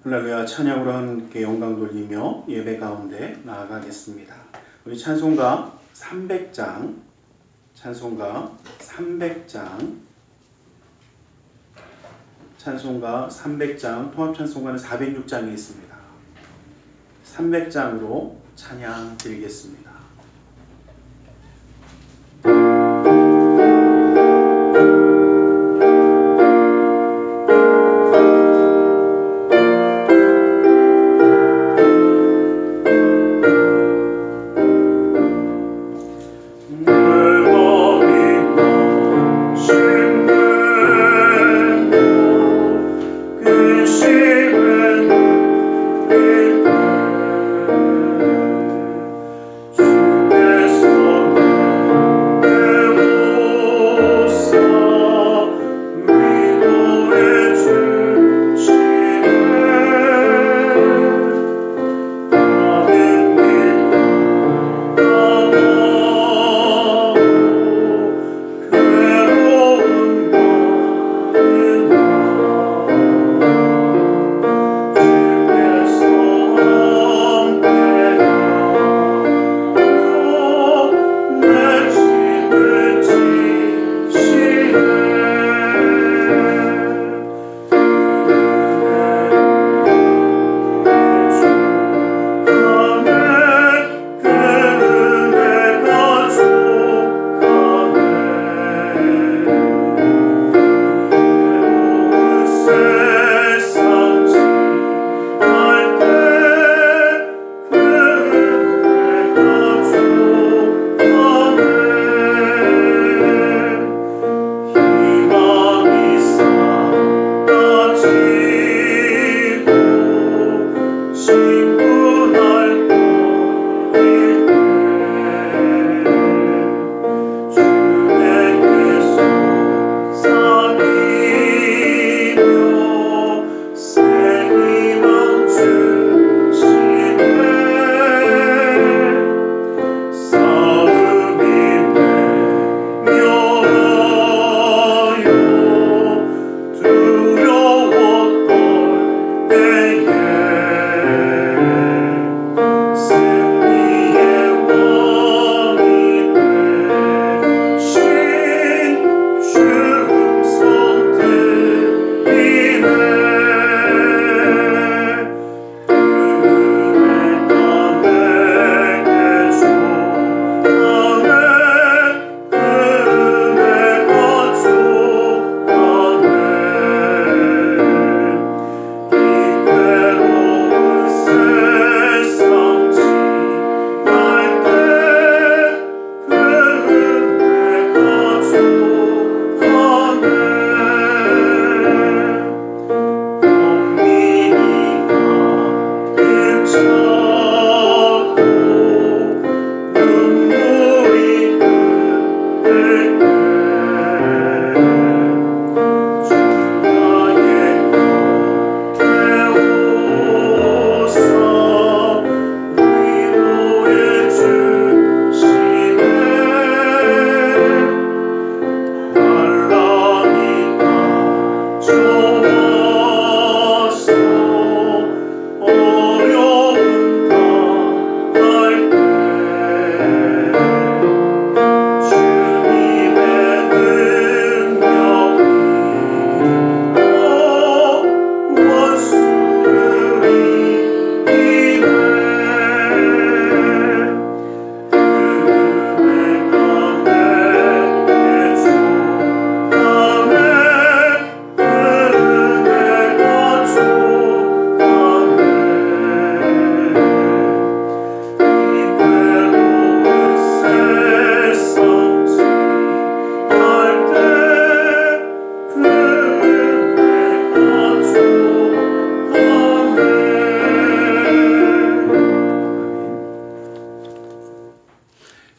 할렐루야. 찬양으로 함께 영광 돌리며 예배 가운데 나아가겠습니다. 우리 찬송가 300장 통합 찬송가는 406장이 있습니다. 300장으로 찬양 드리겠습니다.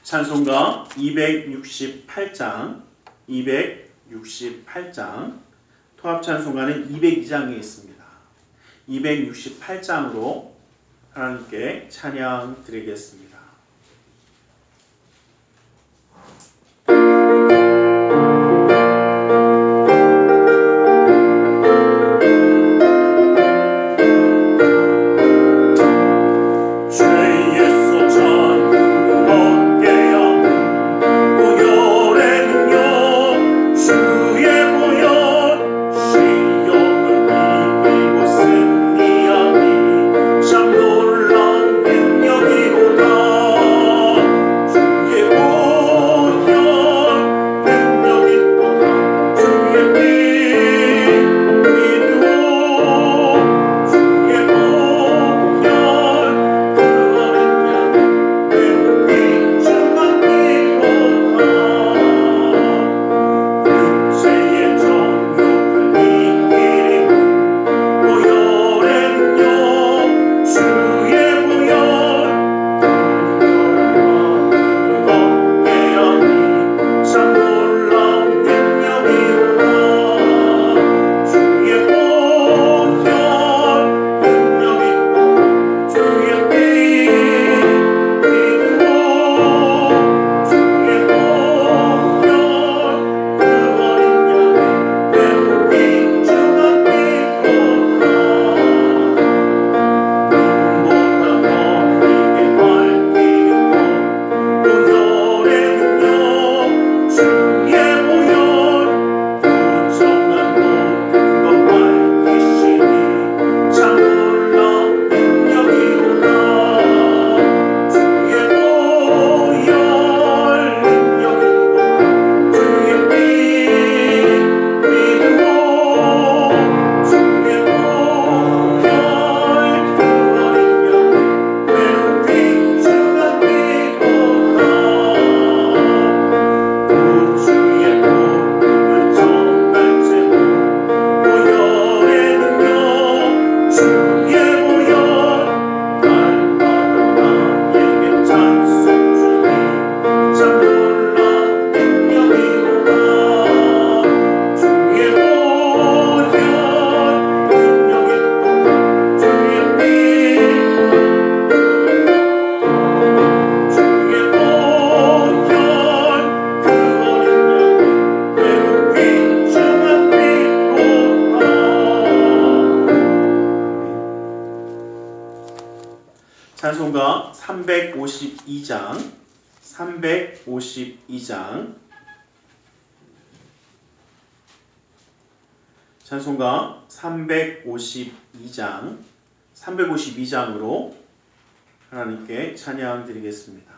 찬송가 268장 통합 찬송가는 202장에 있습니다. 268장으로 하나님께 찬양 드리겠습니다. 찬송가 352장 찬송가 352장으로 하나님께 찬양 드리겠습니다.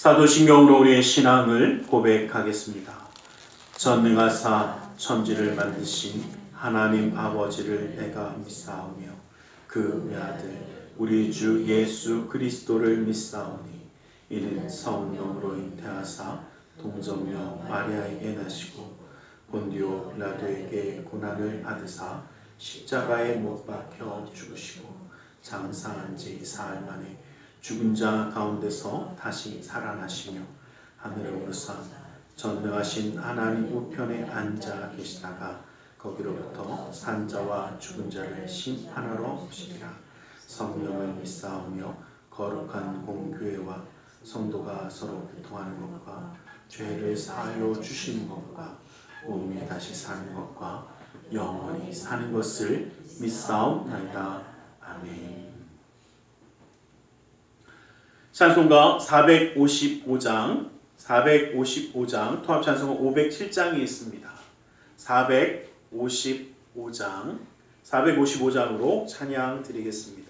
사도신경으로 우리의 신앙을 고백하겠습니다. 전능하사 천지를 만드신 하나님 아버지를 내가 믿사오며 그 외아들 우리 주 예수 그리스도를 믿사오니 이는 성령으로 잉태하사 동정녀 마리아에게 나시고 본디오 빌라도에게 고난을 받으사 십자가에 못 박혀 죽으시고 장사한 지 사흘 만에 죽은 자 가운데서 다시 살아나시며 하늘에 오르사 전능하신 하나님 우편에 앉아 계시다가 거기로부터 산자와 죽은 자를 심판하러 오시리라. 성령을 믿사오며 거룩한 공교회와 성도가 서로 교통하는 것과 죄를 사하여 주시는 것과 몸이 다시 사는 것과 영원히 사는 것을 믿사옵나이다. 아멘. 찬송가 455장 통합찬송가 507장이 있습니다. 455장으로 찬양 드리겠습니다.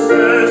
say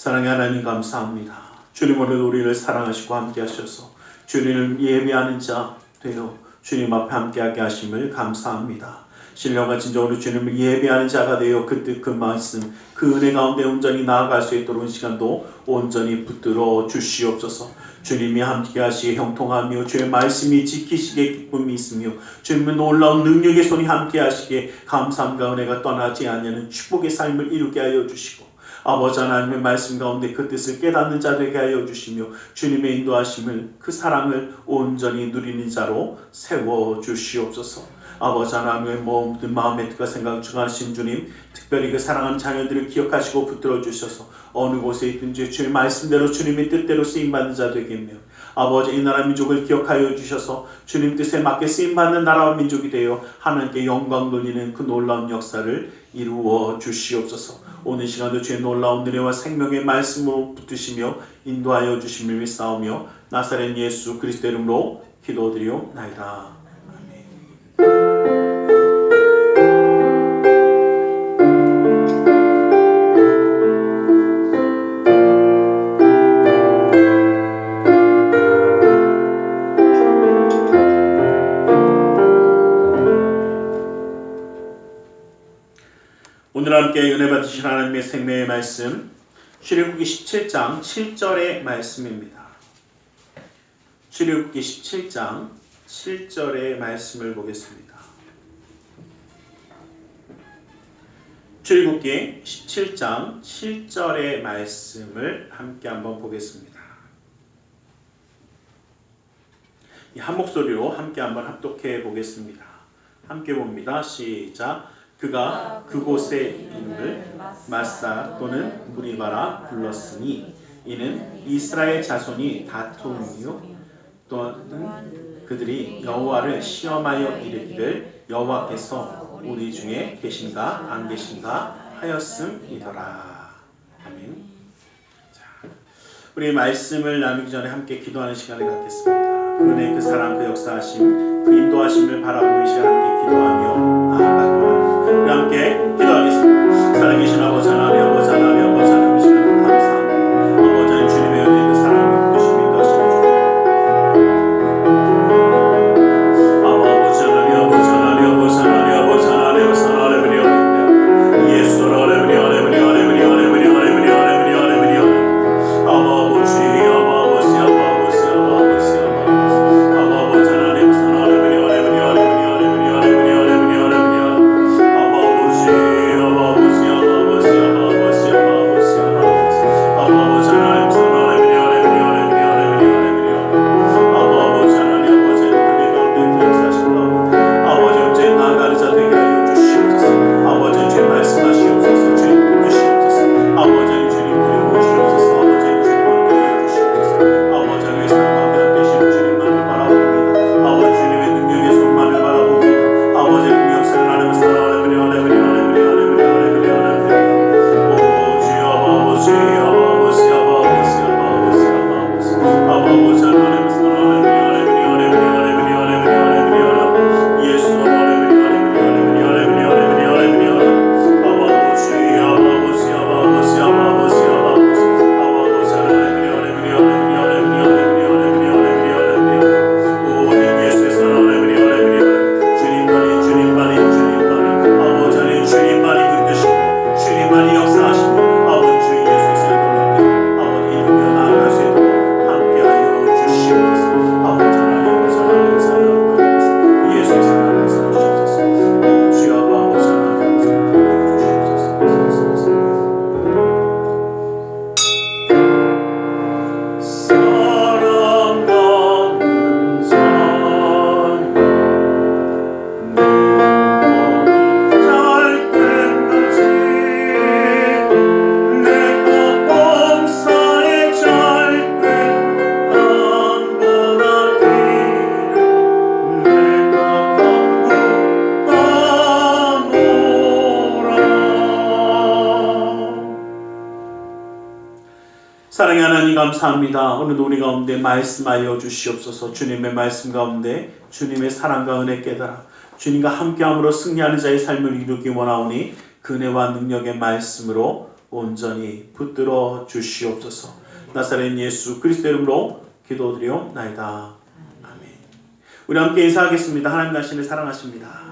사랑의 하나님 감사합니다. 주님 오늘 우리를 사랑하시고 함께 하셔서 주님을 예배하는 자 되어 주님 앞에 함께하게 하심을 감사합니다. 신령과 진정으로 주님을 예배하는 자가 되어 그 뜻, 그 말씀, 그 은혜 가운데 온전히 나아갈 수 있도록 이 시간도 온전히 붙들어 주시옵소서. 주님이 함께 하시기에 형통하며 주의 말씀이 지키시기에 기쁨이 있으며 주님의 놀라운 능력의 손이 함께 하시기에 감사함과 은혜가 떠나지 않는 축복의 삶을 이루게 하여 주시고 아버지 하나님의 말씀 가운데 그 뜻을 깨닫는 자 되게 하여 주시며 주님의 인도하심을 그 사랑을 온전히 누리는 자로 세워 주시옵소서. 아버지 하나님의 모든 마음의 뜻과 생각을 주관하신 주님, 특별히 그 사랑하는 자녀들을 기억하시고 붙들어 주셔서 어느 곳에 있든지 주의 말씀대로 주님의 뜻대로 쓰임받는 자 되겠네요. 아버지 이 나라 민족을 기억하여 주셔서 주님 뜻에 맞게 쓰임받는 나라와 민족이 되어 하나님께 영광 돌리는 그 놀라운 역사를 이루어 주시옵소서. 오늘 시간도 주의 놀라운 은혜와 생명의 말씀으로 붙드시며 인도하여 주심을 믿사오며 나사렛 예수 그리스도 이름으로 기도드리옵나이다. 오늘 함께 은혜 받으신 하나님의 생명의 말씀 출애굽기 17장 7절의 말씀입니다. 출애굽기 17장 7절의 말씀을 보겠습니다. 출애굽기 17장 7절의 말씀을 함께 한번 보겠습니다. 한 목소리로 함께 한번 합독해 보겠습니다. 함께 봅니다. 시작. 그가 그곳의 이름을 마사 또는 무리바라 불렀으니 이는 이스라엘 자손이 다투며 또한 그들이 여호와를 시험하여 이르기를 여호와께서 우리 중에 계신가 안 계신가 하였음이더라. 아멘. 자, 우리 말씀을 나누기 전에 함께 기도하는 시간을 갖겠습니다. 그 은혜, 그 사랑, 그 역사하심, 그 인도하심을 바라보는 시간 함께 기도하며 나아가도록 우리 함께 기도하겠습니다. 살아계신 아버지 하나님, 아버지 하나님, 아버지 하나님, 시간을 감사합니다. 아버지 하나님, 주님의 은혜, 그 사랑을 붙드시며 인도하시는 주님. 아버지 하나님, 아버지 하나님, 아버지 하나님, 아버지 하나님, 사랑하는 은혜, 예수 하나님, 사랑의 하나님 감사합니다. 오늘도 우리 가운데 말씀하여 주시옵소서. 주님의 말씀 가운데 주님의 사랑과 은혜 깨달아 주님과 함께함으로 승리하는 자의 삶을 이루기 원하오니 그 은혜와 능력의 말씀으로 온전히 붙들어 주시옵소서. 나사렛 예수 그리스도의 이름으로 기도드리옵나이다. 아멘. 우리 함께 인사하겠습니다. 하나님 당신을 사랑하십니다.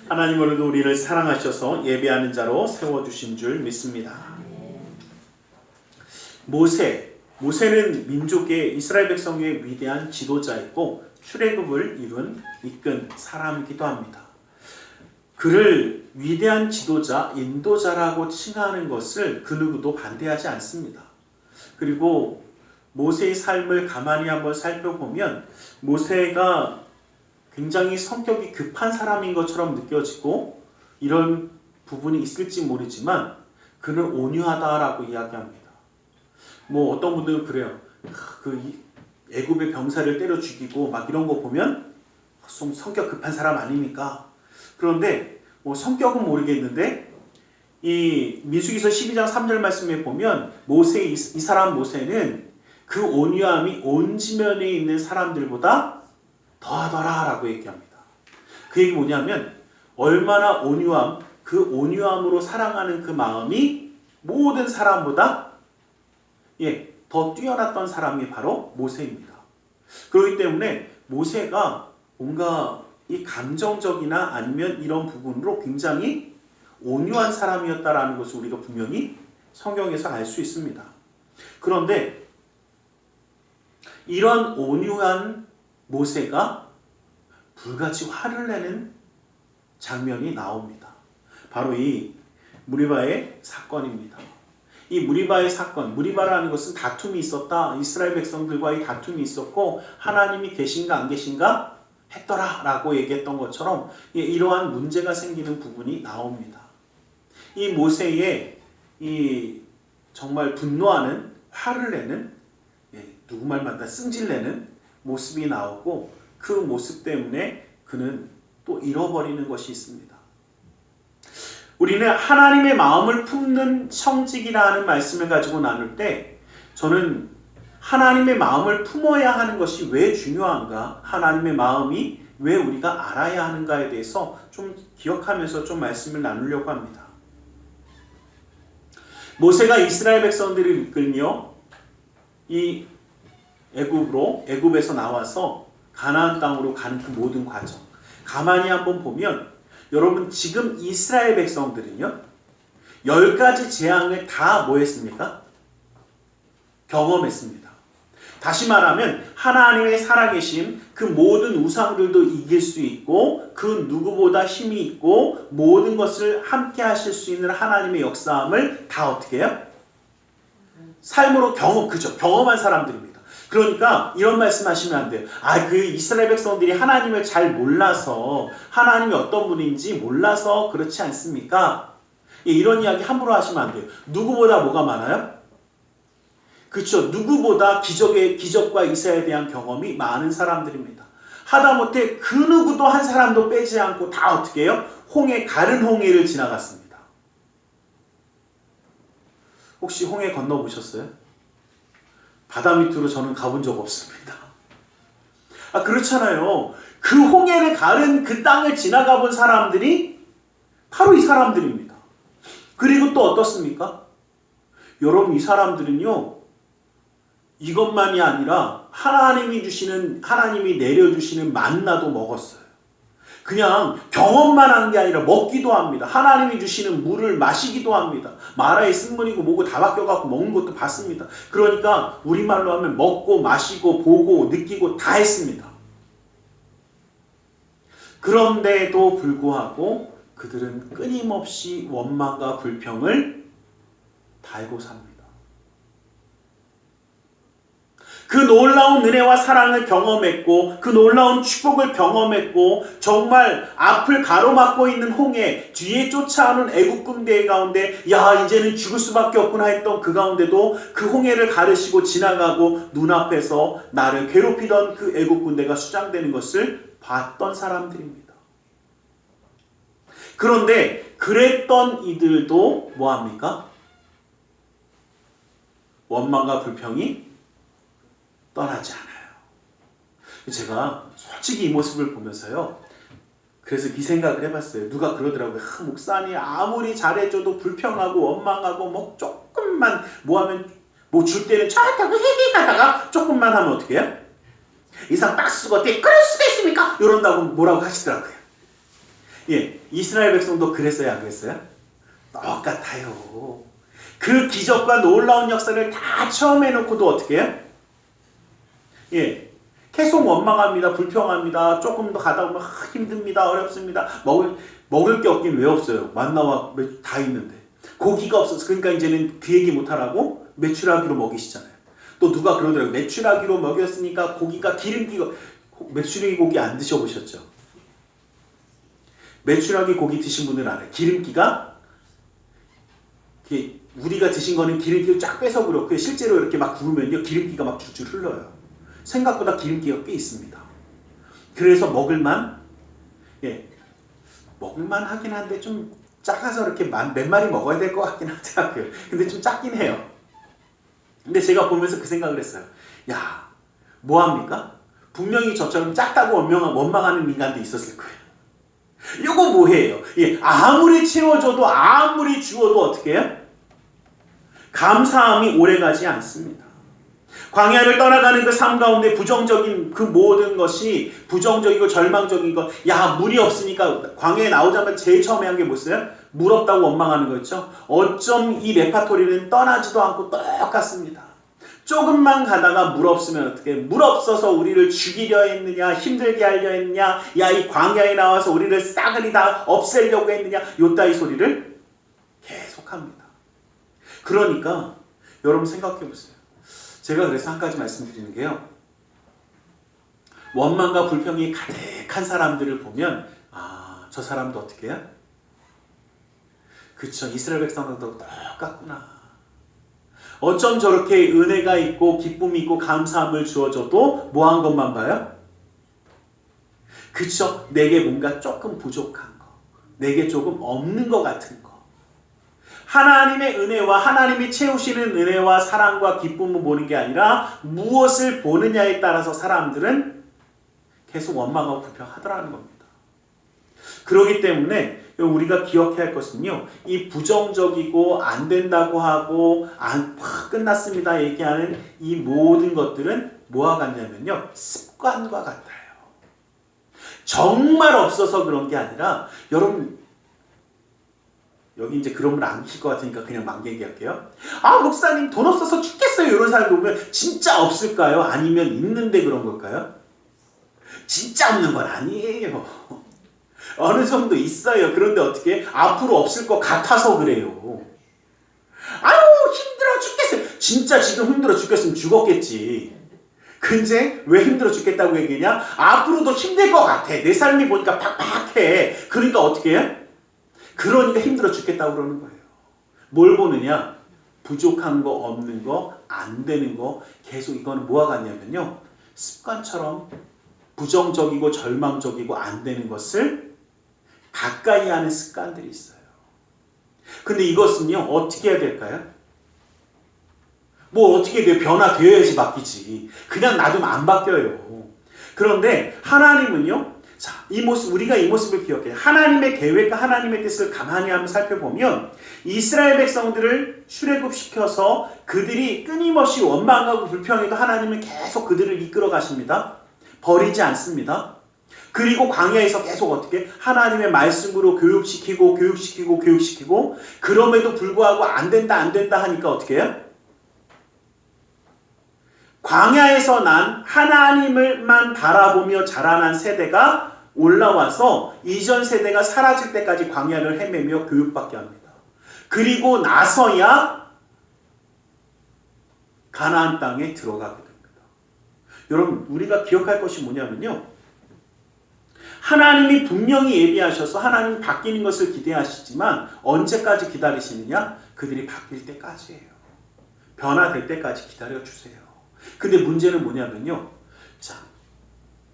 하나님 오늘도 우리를 사랑하셔서 예배하는 자로 세워주신 줄 믿습니다. 모세는 민족의 이스라엘 백성의 위대한 지도자이고 출애굽을 이끈 사람이기도 합니다. 그를 위대한 지도자, 인도자라고 칭하는 것을 그 누구도 반대하지 않습니다. 그리고 모세의 삶을 가만히 한번 살펴보면 모세가 굉장히 성격이 급한 사람인 것처럼 느껴지고 이런 부분이 있을지 모르지만 그는 온유하다라고 이야기합니다. 어떤 분들은 그래요. 애굽의 병사를 때려 죽이고 막 이런 거 보면 성격 급한 사람 아닙니까? 그런데 성격은 모르겠는데 이 민수기서 12장 3절 말씀에 보면 이 사람 모세는 그 온유함이 온 지면에 있는 사람들보다 더하더라라고 얘기합니다. 그 얘기 뭐냐면 얼마나 그 온유함으로 사랑하는 그 마음이 모든 사람보다 더 뛰어났던 사람이 바로 모세입니다. 그렇기 때문에 모세가 뭔가 이 감정적이나 아니면 이런 부분으로 굉장히 온유한 사람이었다라는 것을 우리가 분명히 성경에서 알 수 있습니다. 그런데 이런 온유한 모세가 불같이 화를 내는 장면이 나옵니다. 바로 이 무리바의 사건입니다. 이 무리바의 사건, 무리바라는 것은 다툼이 있었다. 이스라엘 백성들과의 다툼이 있었고 하나님이 계신가 안 계신가 했더라라고 얘기했던 것처럼 이러한 문제가 생기는 부분이 나옵니다. 이 모세의 이 정말 분노하는 화를 내는 누구 말마다 승질내는 모습이 나오고 그 모습 때문에 그는 또 잃어버리는 것이 있습니다. 우리는 하나님의 마음을 품는 청직이라는 말씀을 가지고 나눌 때 저는 하나님의 마음을 품어야 하는 것이 왜 중요한가, 하나님의 마음이 왜 우리가 알아야 하는가에 대해서 좀 기억하면서 좀 말씀을 나누려고 합니다. 모세가 이스라엘 백성들을 이끌며 이 애굽에서 나와서 가나안 땅으로 가는 그 모든 과정 가만히 한번 보면 여러분 지금 이스라엘 백성들은요 10가지 재앙을 다 뭐 했습니까? 경험했습니다. 다시 말하면 하나님의 살아계심, 그 모든 우상들도 이길 수 있고 그 누구보다 힘이 있고 모든 것을 함께 하실 수 있는 하나님의 역사함을 다 어떻게 해요? 삶으로 경험한 사람들입니다. 그러니까 이런 말씀하시면 안 돼요. 그 이스라엘 백성들이 하나님을 잘 몰라서 하나님이 어떤 분인지 몰라서 그렇지 않습니까? 이런 이야기 함부로 하시면 안 돼요. 누구보다 뭐가 많아요? 그렇죠. 누구보다 기적과 이사에 대한 경험이 많은 사람들입니다. 하다못해 그 누구도 한 사람도 빼지 않고 다 어떻게 해요? 가른 홍해를 지나갔습니다. 혹시 홍해 건너보셨어요? 바다 밑으로 저는 가본 적 없습니다. 그렇잖아요. 그 홍해를 가른 그 땅을 지나가 본 사람들이 바로 이 사람들입니다. 그리고 또 어떻습니까? 여러분 이 사람들은요 이것만이 아니라 하나님이 내려주시는 만나도 먹었어요. 그냥 경험만 한 게 아니라 먹기도 합니다. 하나님이 주시는 물을 마시기도 합니다. 마라의 쓴물이고 뭐고 다 바뀌어갖고 먹는 것도 봤습니다. 그러니까 우리말로 하면 먹고 마시고 보고 느끼고 다 했습니다. 그런데도 불구하고 그들은 끊임없이 원망과 불평을 달고 삽니다. 그 놀라운 은혜와 사랑을 경험했고 그 놀라운 축복을 경험했고 정말 앞을 가로막고 있는 홍해 뒤에 쫓아오는 애국 군대 가운데 이제는 죽을 수밖에 없구나 했던 그 가운데도 그 홍해를 가르시고 지나가고 눈앞에서 나를 괴롭히던 그 애국 군대가 수장되는 것을 봤던 사람들입니다. 그런데 그랬던 이들도 뭐합니까? 원망과 불평이 떠나지 않아요. 제가 솔직히 이 모습을 보면서요 그래서 이 생각을 해봤어요. 누가 그러더라고요. 목사님 아무리 잘해줘도 불평하고 원망하고 뭐 조금만 뭐 하면 뭐 줄 때는 좋다고 헤헤 하다가 조금만 하면 어떻게 해요? 이상 박스가 어떻게 그럴 수가 있습니까? 이런다고 뭐라고 하시더라고요. 예, 이스라엘 백성도 그랬어요, 안 그랬어요? 똑같아요. 그 기적과 놀라운 역사를 다 처음 해놓고도 어떻게 해요? 예, 계속 원망합니다. 불평합니다. 조금 더 가다 보면 힘듭니다. 어렵습니다. 먹을 게 없긴 왜 없어요? 만나와 다 있는데. 고기가 없어서 그러니까 이제는 그 얘기 못하라고 메추라기로 먹이시잖아요. 또 누가 그러더라고요. 메추라기로 먹였으니까 고기가 기름기가 메추라기 고기 안 드셔보셨죠? 메추라기 고기 드신 분들은 알아요. 기름기가 우리가 드신 거는 기름기를 쫙 빼서 그렇고 실제로 이렇게 막 구우면요 기름기가 막 줄줄 흘러요. 생각보다 기름기가 꽤 있습니다. 그래서 먹을만 하긴 한데 좀 작아서 이렇게 몇 마리 먹어야 될 것 같긴 하더라고요. 근데 좀 작긴 해요. 근데 제가 보면서 그 생각을 했어요. 야, 뭐합니까? 분명히 저처럼 작다고 원망하는 인간도 있었을 거예요. 이거 뭐예요? 예, 아무리 채워줘도 아무리 주어도 어떻게 해요? 감사함이 오래가지 않습니다. 광야를 떠나가는 그 삶 가운데 부정적인 그 모든 것이 부정적이고 절망적인 것, 야 물이 없으니까 광야에 나오자마자 제일 처음에 한 게 뭐였어요? 물 없다고 원망하는 거였죠. 어쩜 이 레파토리는 떠나지도 않고 똑같습니다. 조금만 가다가 물 없으면 어떻게 물 없어서 우리를 죽이려 했느냐, 힘들게 하려 했느냐, 야 이 광야에 나와서 우리를 싸그리 다 없애려고 했느냐, 요따위 소리를 계속합니다. 그러니까 여러분 생각해 보세요. 제가 그래서 한 가지 말씀드리는 게요. 원망과 불평이 가득한 사람들을 보면 저 사람도 어떻게 해요? 그쵸, 이스라엘 백성들도 똑같구나. 어쩜 저렇게 은혜가 있고 기쁨이 있고 감사함을 주어줘도 뭐한 것만 봐요? 그쵸, 내게 뭔가 조금 부족한 거, 내게 조금 없는 것 같은 거. 하나님의 은혜와 하나님이 채우시는 은혜와 사랑과 기쁨을 보는 게 아니라 무엇을 보느냐에 따라서 사람들은 계속 원망하고 불평하더라는 겁니다. 그렇기 때문에 우리가 기억해야 할 것은요, 이 부정적이고 안 된다고 하고 끝났습니다 얘기하는 이 모든 것들은 뭐와 같냐면요, 습관과 같아요. 정말 없어서 그런 게 아니라, 여러분 여기 이제 그런 분 안 계실 것 같으니까 그냥 막 얘기할게요. 목사님 돈 없어서 죽겠어요 이런 사람 보면 진짜 없을까요? 아니면 있는데 그런 걸까요? 진짜 없는 건 아니에요. 어느 정도 있어요. 그런데 어떻게 앞으로 없을 것 같아서 그래요. 힘들어 죽겠어요. 진짜 지금 힘들어 죽겠으면 죽었겠지. 근데 왜 힘들어 죽겠다고 얘기냐? 앞으로도 힘들 것 같아. 내 삶이 보니까 팍팍해. 그러니까 어떻게 해? 그러니까 힘들어 죽겠다고 그러는 거예요. 뭘 보느냐? 부족한 거, 없는 거, 안 되는 거. 계속 이거는 뭐와 같냐면요, 습관처럼 부정적이고 절망적이고 안 되는 것을 가까이 하는 습관들이 있어요. 근데 이것은요, 어떻게 해야 될까요? 뭐 어떻게 돼요? 변화되어야지 바뀌지. 그냥 놔두면 안 바뀌어요. 그런데 하나님은요, 자, 우리가 이 모습을 기억해요. 하나님의 계획과 하나님의 뜻을 가만히 한번 살펴보면 이스라엘 백성들을 출애굽시켜서 그들이 끊임없이 원망하고 불평해도 하나님은 계속 그들을 이끌어 가십니다. 버리지 않습니다. 그리고 광야에서 계속 어떻게 하나님의 말씀으로 교육시키고 그럼에도 불구하고 안 된다 하니까 어떻게 해요? 광야에서 난 하나님을만 바라보며 자라난 세대가 올라와서 이전 세대가 사라질 때까지 광야를 헤매며 교육받게 합니다. 그리고 나서야 가나안 땅에 들어가게 됩니다. 여러분, 우리가 기억할 것이 뭐냐면요, 하나님이 분명히 예비하셔서 하나님 바뀌는 것을 기대하시지만 언제까지 기다리시느냐? 그들이 바뀔 때까지예요. 변화될 때까지 기다려주세요. 근데 문제는 뭐냐면요, 자,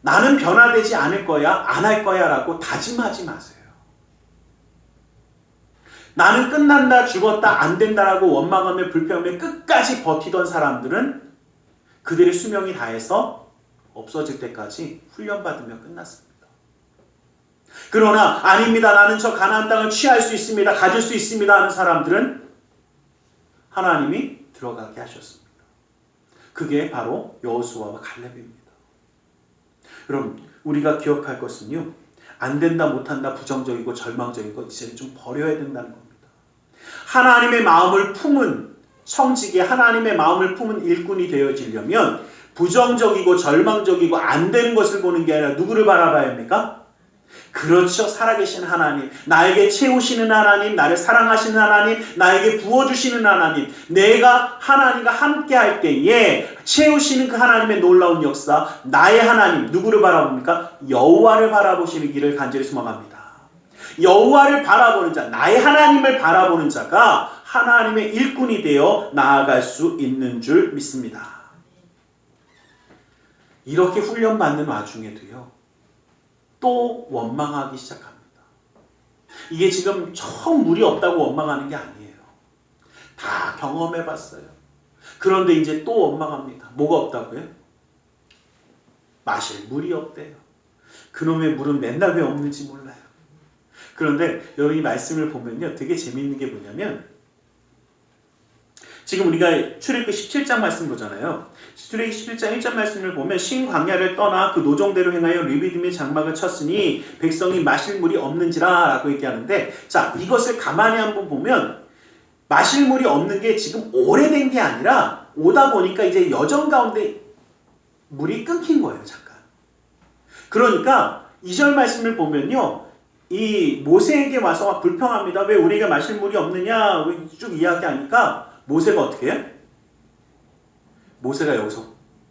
나는 변화되지 않을 거야, 안 할 거야 라고 다짐하지 마세요. 나는 끝난다, 죽었다, 안 된다라고 원망하며 불평하며 끝까지 버티던 사람들은 그들의 수명이 다해서 없어질 때까지 훈련받으며 끝났습니다. 그러나 아닙니다. 나는 저 가나안 땅을 취할 수 있습니다. 가질 수 있습니다. 하는 사람들은 하나님이 들어가게 하셨습니다. 그게 바로 여호수아와 갈렙입니다. 여러분, 우리가 기억할 것은요, 안 된다, 못한다, 부정적이고 절망적인 것 이제는 좀 버려야 된다는 겁니다. 하나님의 마음을 품은 청지기, 하나님의 마음을 품은 일꾼이 되어지려면 부정적이고 절망적이고 안 되는 것을 보는 게 아니라 누구를 바라봐야 합니까? 그렇죠. 살아계신 하나님, 나에게 채우시는 하나님, 나를 사랑하시는 하나님, 나에게 부어주시는 하나님, 내가 하나님과 함께 할 때에 채우시는 그 하나님의 놀라운 역사, 나의 하나님, 누구를 바라봅니까? 여호와를 바라보시는 길을 간절히 소망합니다. 여호와를 바라보는 자, 나의 하나님을 바라보는 자가 하나님의 일꾼이 되어 나아갈 수 있는 줄 믿습니다. 이렇게 훈련받는 와중에도요, 또 원망하기 시작합니다. 이게 지금 처음 물이 없다고 원망하는 게 아니에요. 다 경험해봤어요. 그런데 이제 또 원망합니다. 뭐가 없다고요? 마실 물이 없대요. 그놈의 물은 맨날 왜 없는지 몰라요. 그런데 여러분이 말씀을 보면요, 되게 재미있는 게 뭐냐면, 지금 우리가 출애굽기 17장 말씀 보잖아요. 출애굽기 17장 1절 말씀을 보면 신 광야를 떠나 그 노정대로 행하여 르비딤의 장막을 쳤으니 백성이 마실 물이 없는지라 라고 얘기하는데, 자, 이것을 가만히 한번 보면 마실 물이 없는 게 지금 오래된 게 아니라 오다 보니까 이제 여정 가운데 물이 끊긴 거예요. 잠깐. 그러니까 2절 말씀을 보면요, 이 모세에게 와서 막 불평합니다. 왜 우리에게 마실 물이 없느냐 쭉 이야기하니까 모세가 어떻게 해요? 모세가 여기서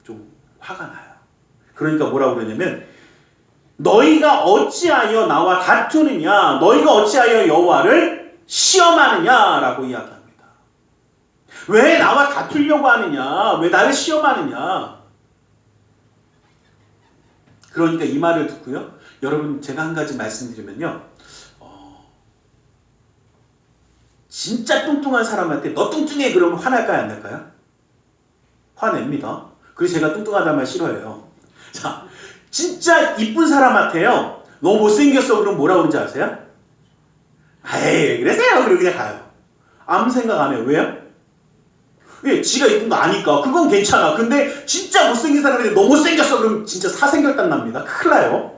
좀 화가 나요. 그러니까 뭐라고 그러냐면, 너희가 어찌하여 나와 다투느냐, 너희가 어찌하여 여호와를 시험하느냐라고 이야기합니다. 왜 나와 다투려고 하느냐, 왜 나를 시험하느냐. 그러니까 이 말을 듣고요, 여러분, 제가 한 가지 말씀드리면요, 진짜 뚱뚱한 사람한테 너 뚱뚱해 그러면 화날까요, 안 날까요? 화냅니다. 그래서 제가 뚱뚱하다는 말 싫어해요. 자, 진짜 이쁜 사람한테요, 너 못생겼어 그러면 뭐라고 그러는지 아세요? 에이, 그러세요. 그리고 그냥 가요. 아무 생각 안 해요. 왜요? 왜? 지가 이쁜 거 아니까. 그건 괜찮아. 근데 진짜 못생긴 사람한테 너 못생겼어 그러면 진짜 사생결단 납니다. 큰일 나요.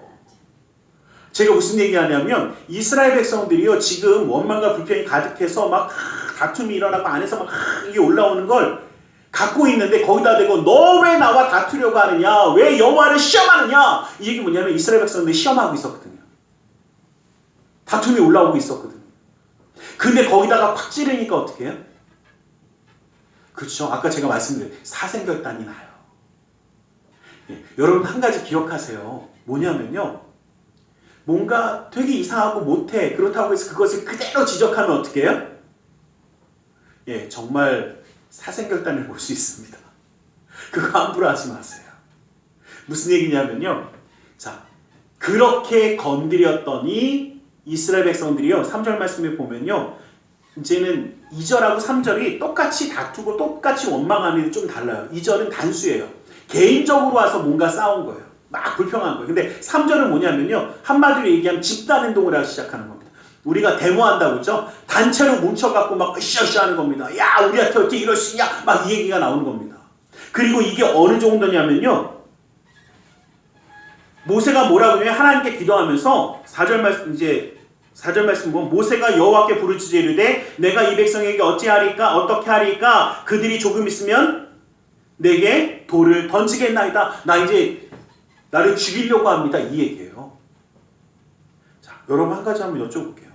제가 무슨 얘기하냐면, 이스라엘 백성들이요, 지금 원망과 불평이 가득해서 막 다툼이 일어나고 안에서 막 이게 올라오는 걸 갖고 있는데, 거기다 대고 너 왜 나와 다투려고 하느냐, 왜 여호와를 시험하느냐, 이 얘기 뭐냐면 이스라엘 백성들이 시험하고 있었거든요. 다툼이 올라오고 있었거든요. 근데 거기다가 팍 찌르니까 어떻게 해요? 그렇죠. 아까 제가 말씀드린 사생결단이 나요. 예, 여러분 한 가지 기억하세요. 뭐냐면요, 뭔가 되게 이상하고 못해, 그렇다고 해서 그것을 그대로 지적하면 어떻게 해요? 예, 정말 사생결단을 볼 수 있습니다. 그거 함부로 하지 마세요. 무슨 얘기냐면요, 자, 그렇게 건드렸더니 이스라엘 백성들이요, 3절 말씀에 보면요, 이제는 2절하고 3절이 똑같이 다투고 똑같이 원망하는 게 좀 달라요. 2절은 단수예요. 개인적으로 와서 뭔가 싸운 거예요. 막 불평한 거예요. 근데 3절은 뭐냐면요, 한마디로 얘기하면 집단행동을 하기 시작하는 겁니다. 우리가 데모한다고 그러죠? 단체로 뭉쳐갖고 막 으쌰으쌰 하는 겁니다. 야, 우리한테 어떻게 이럴 수 있냐, 막 이 얘기가 나오는 겁니다. 그리고 이게 어느 정도냐면요, 모세가 뭐라고 하냐면, 하나님께 기도하면서 4절 말씀 보면, 모세가 여호와께 부르짖어 이르되 내가 이 백성에게 어찌하리까, 어떻게 하리까, 그들이 조금 있으면 내게 돌을 던지겠나이다. 나 이제 나를 죽이려고 합니다. 이 얘기예요. 자, 여러분 한 가지 한번 여쭤볼게요.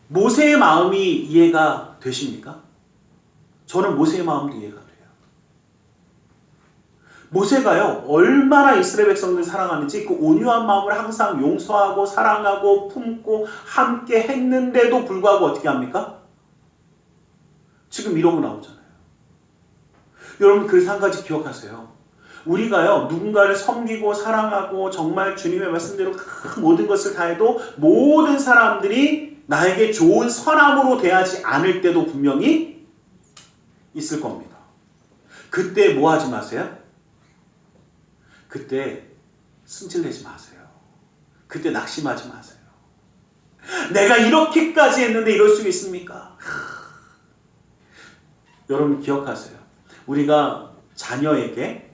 모세의 마음이 이해가 되십니까? 저는 모세의 마음도 이해가 돼요. 모세가요, 얼마나 이스라엘 백성들 사랑하는지 그 온유한 마음을 항상 용서하고 사랑하고 품고 함께 했는데도 불구하고 어떻게 합니까? 지금 이러고 나오잖아요. 여러분, 그래서 한 가지 기억하세요. 우리가요, 누군가를 섬기고 사랑하고 정말 주님의 말씀대로 그 모든 것을 다해도 모든 사람들이 나에게 좋은 선함으로 대하지 않을 때도 분명히 있을 겁니다. 그때 뭐 하지 마세요? 그때 승질내지 마세요. 그때 낙심하지 마세요. 내가 이렇게까지 했는데 이럴 수 있습니까? 여러분 기억하세요. 우리가 자녀에게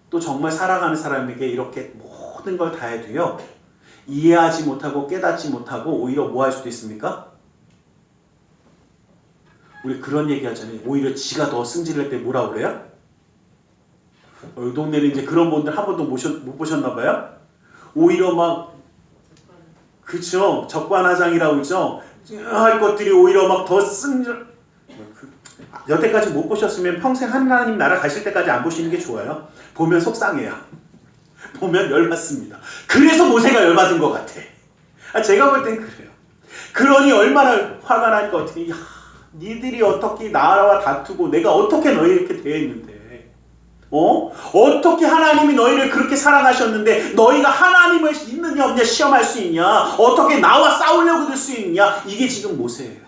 또 정말 사랑하는 사람에게 이렇게 모든 걸 다 해도요, 이해하지 못하고 깨닫지 못하고 오히려 뭐 할 수도 있습니까? 우리 그런 얘기 하잖아요. 오히려 지가 더 승질낼 때 뭐라 그래요? 이 동네는 이제 그런 분들 한 번도 못 보셨나 봐요? 오히려 막, 그쵸, 적반하장이라고 그러죠? 할 것들이 오히려 막 더 여태까지 못 보셨으면 평생 하나님 나라 가실 때까지 안 보시는 게 좋아요. 보면 속상해요. 보면 열받습니다. 그래서 모세가 열받은 것 같아. 제가 볼 땐 그래요. 그러니 얼마나 화가 나니까 어떻게, 야, 니들이 어떻게 나와 다투고 내가 어떻게 너희 이렇게 대했는데, 어떻게 하나님이 너희를 그렇게 사랑하셨는데 너희가 하나님을 있느냐 없느냐 시험할 수 있냐? 어떻게 나와 싸우려고 들 수 있냐? 이게 지금 모세예요.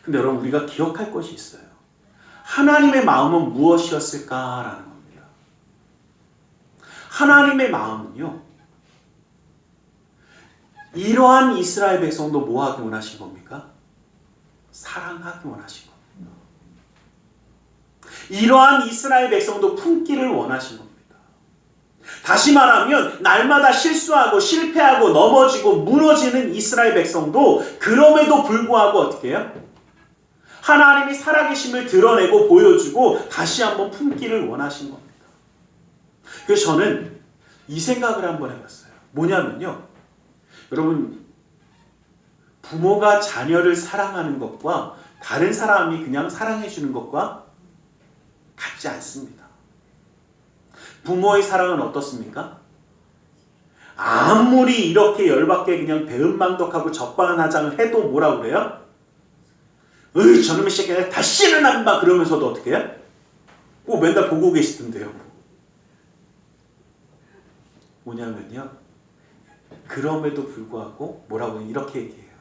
근데 여러분, 우리가 기억할 것이 있어요. 하나님의 마음은 무엇이었을까라는 겁니다. 하나님의 마음은요, 이러한 이스라엘 백성도 뭐 하기 원하신 겁니까? 사랑하기 원하신 겁니다. 이러한 이스라엘 백성도 품기를 원하신 겁니다. 다시 말하면 날마다 실수하고 실패하고 넘어지고 무너지는 이스라엘 백성도 그럼에도 불구하고 어떻게 해요? 하나님이 살아계심을 드러내고 보여주고 다시 한번 품기를 원하신 겁니다. 그래서 저는 이 생각을 한번 해봤어요. 뭐냐면요, 여러분, 부모가 자녀를 사랑하는 것과 다른 사람이 그냥 사랑해 주는 것과 같지 않습니다. 부모의 사랑은 어떻습니까? 아무리 이렇게 열받게 그냥 배은망덕하고 적반하장을 해도 뭐라 그래요? 저놈의 새끼가 다시는 안 봐! 그러면서도 어떻게 해요? 맨날 보고 계시던데요. 뭐냐면요, 그럼에도 불구하고 뭐라고 이렇게 얘기해요.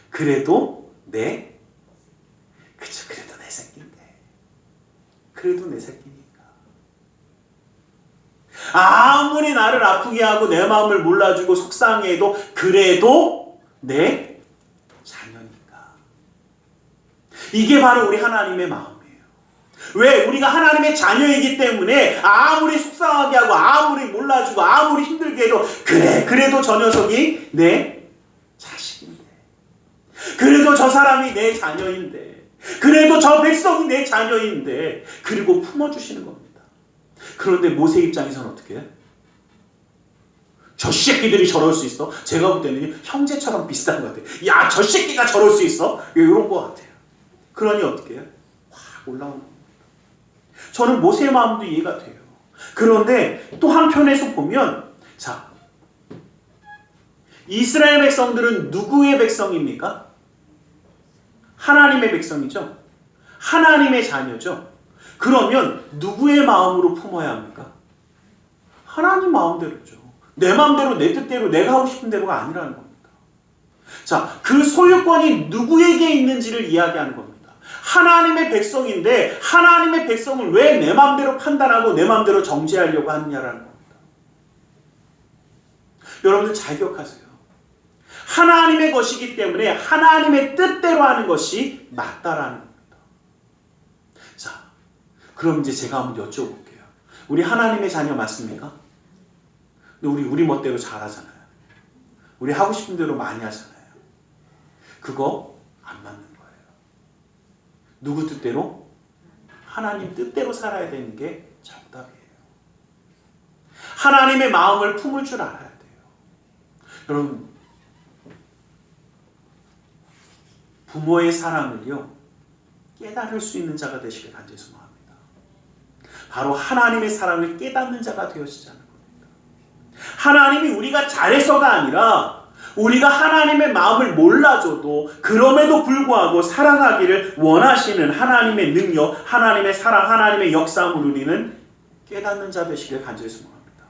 그래도 그래도 내 새끼인데. 그래도 내 새끼니까. 아무리 나를 아프게 하고 내 마음을 몰라주고 속상해도 그래도 내 자녀니까. 이게 바로 우리 하나님의 마음이에요. 왜? 우리가 하나님의 자녀이기 때문에 아무리 속상하게 하고 아무리 몰라주고 아무리 힘들게 해도 그래도 저 녀석이 내 자식인데, 그래도 저 사람이 내 자녀인데, 그래도 저 백성이 내 자녀인데, 그리고 품어주시는 겁니다. 그런데 모세 입장에서는 어떻게 해요? 저 새끼들이 저럴 수 있어? 제가 볼 때는 형제처럼 비슷한 것 같아요. 야, 저 새끼가 저럴 수 있어? 이런 것 같아요. 그러니 어떻게 해요? 확 올라오는 겁니다. 저는 모세의 마음도 이해가 돼요. 그런데 또 한편에서 보면, 자, 이스라엘 백성들은 누구의 백성입니까? 하나님의 백성이죠. 하나님의 자녀죠. 그러면 누구의 마음으로 품어야 합니까? 하나님 마음대로죠. 내 마음대로 내 뜻대로 내가 하고 싶은 대로가 아니라는 겁니다. 자, 그 소유권이 누구에게 있는지를 이야기하는 겁니다. 하나님의 백성인데 하나님의 백성을 왜 내 마음대로 판단하고 내 마음대로 정죄하려고 하느냐라는 겁니다. 여러분들 잘 기억하세요. 하나님의 것이기 때문에 하나님의 뜻대로 하는 것이 맞다라는 겁니다. 자, 그럼 이제 제가 한번 여쭤볼게요. 우리 하나님의 자녀 맞습니까? 근데 우리 멋대로 잘하잖아요. 우리 하고 싶은 대로 많이 하잖아요. 그거 안 맞는 거예요. 누구 뜻대로? 하나님 뜻대로 살아야 되는 게 정답이에요. 하나님의 마음을 품을 줄 알아야 돼요. 여러분, 부모의 사랑을요, 깨달을 수 있는 자가 되시길 간절히 소망합니다. 바로 하나님의 사랑을 깨닫는 자가 되어지자는 겁니다. 하나님이 우리가 잘해서가 아니라 우리가 하나님의 마음을 몰라줘도 그럼에도 불구하고 사랑하기를 원하시는 하나님의 능력, 하나님의 사랑, 하나님의 역사함을 우리는 깨닫는 자 되시길 간절히 소망합니다.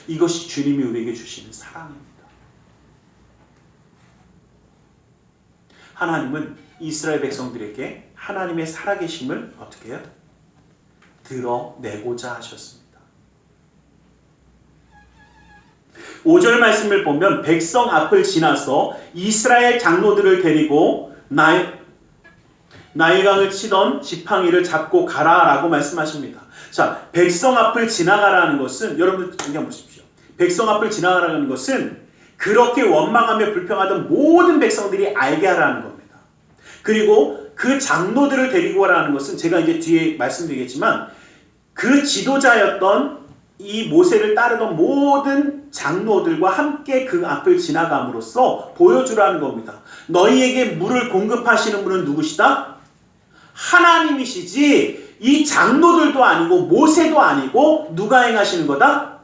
이것이 주님이 우리에게 주시는 사랑입니다. 하나님은 이스라엘 백성들에게 하나님의 살아계심을 어떻게 해요? 드러내고자 하셨습니다. 5절 말씀을 보면 백성 앞을 지나서 이스라엘 장로들을 데리고 나일강을 치던 지팡이를 잡고 가라라고 말씀하십니다. 자, 백성 앞을 지나가라는 것은 여러분들 한번 보십시오. 백성 앞을 지나가라는 것은 그렇게 원망하며 불평하던 모든 백성들이 알게 하라는 겁니다. 그리고 그 장로들을 데리고 가라는 것은 제가 이제 뒤에 말씀드리겠지만 그 지도자였던 이 모세를 따르던 모든 장로들과 함께 그 앞을 지나감으로써 보여주라는 겁니다. 너희에게 물을 공급하시는 분은 누구시다? 하나님이시지 이 장로들도 아니고 모세도 아니고 누가 행하시는 거다?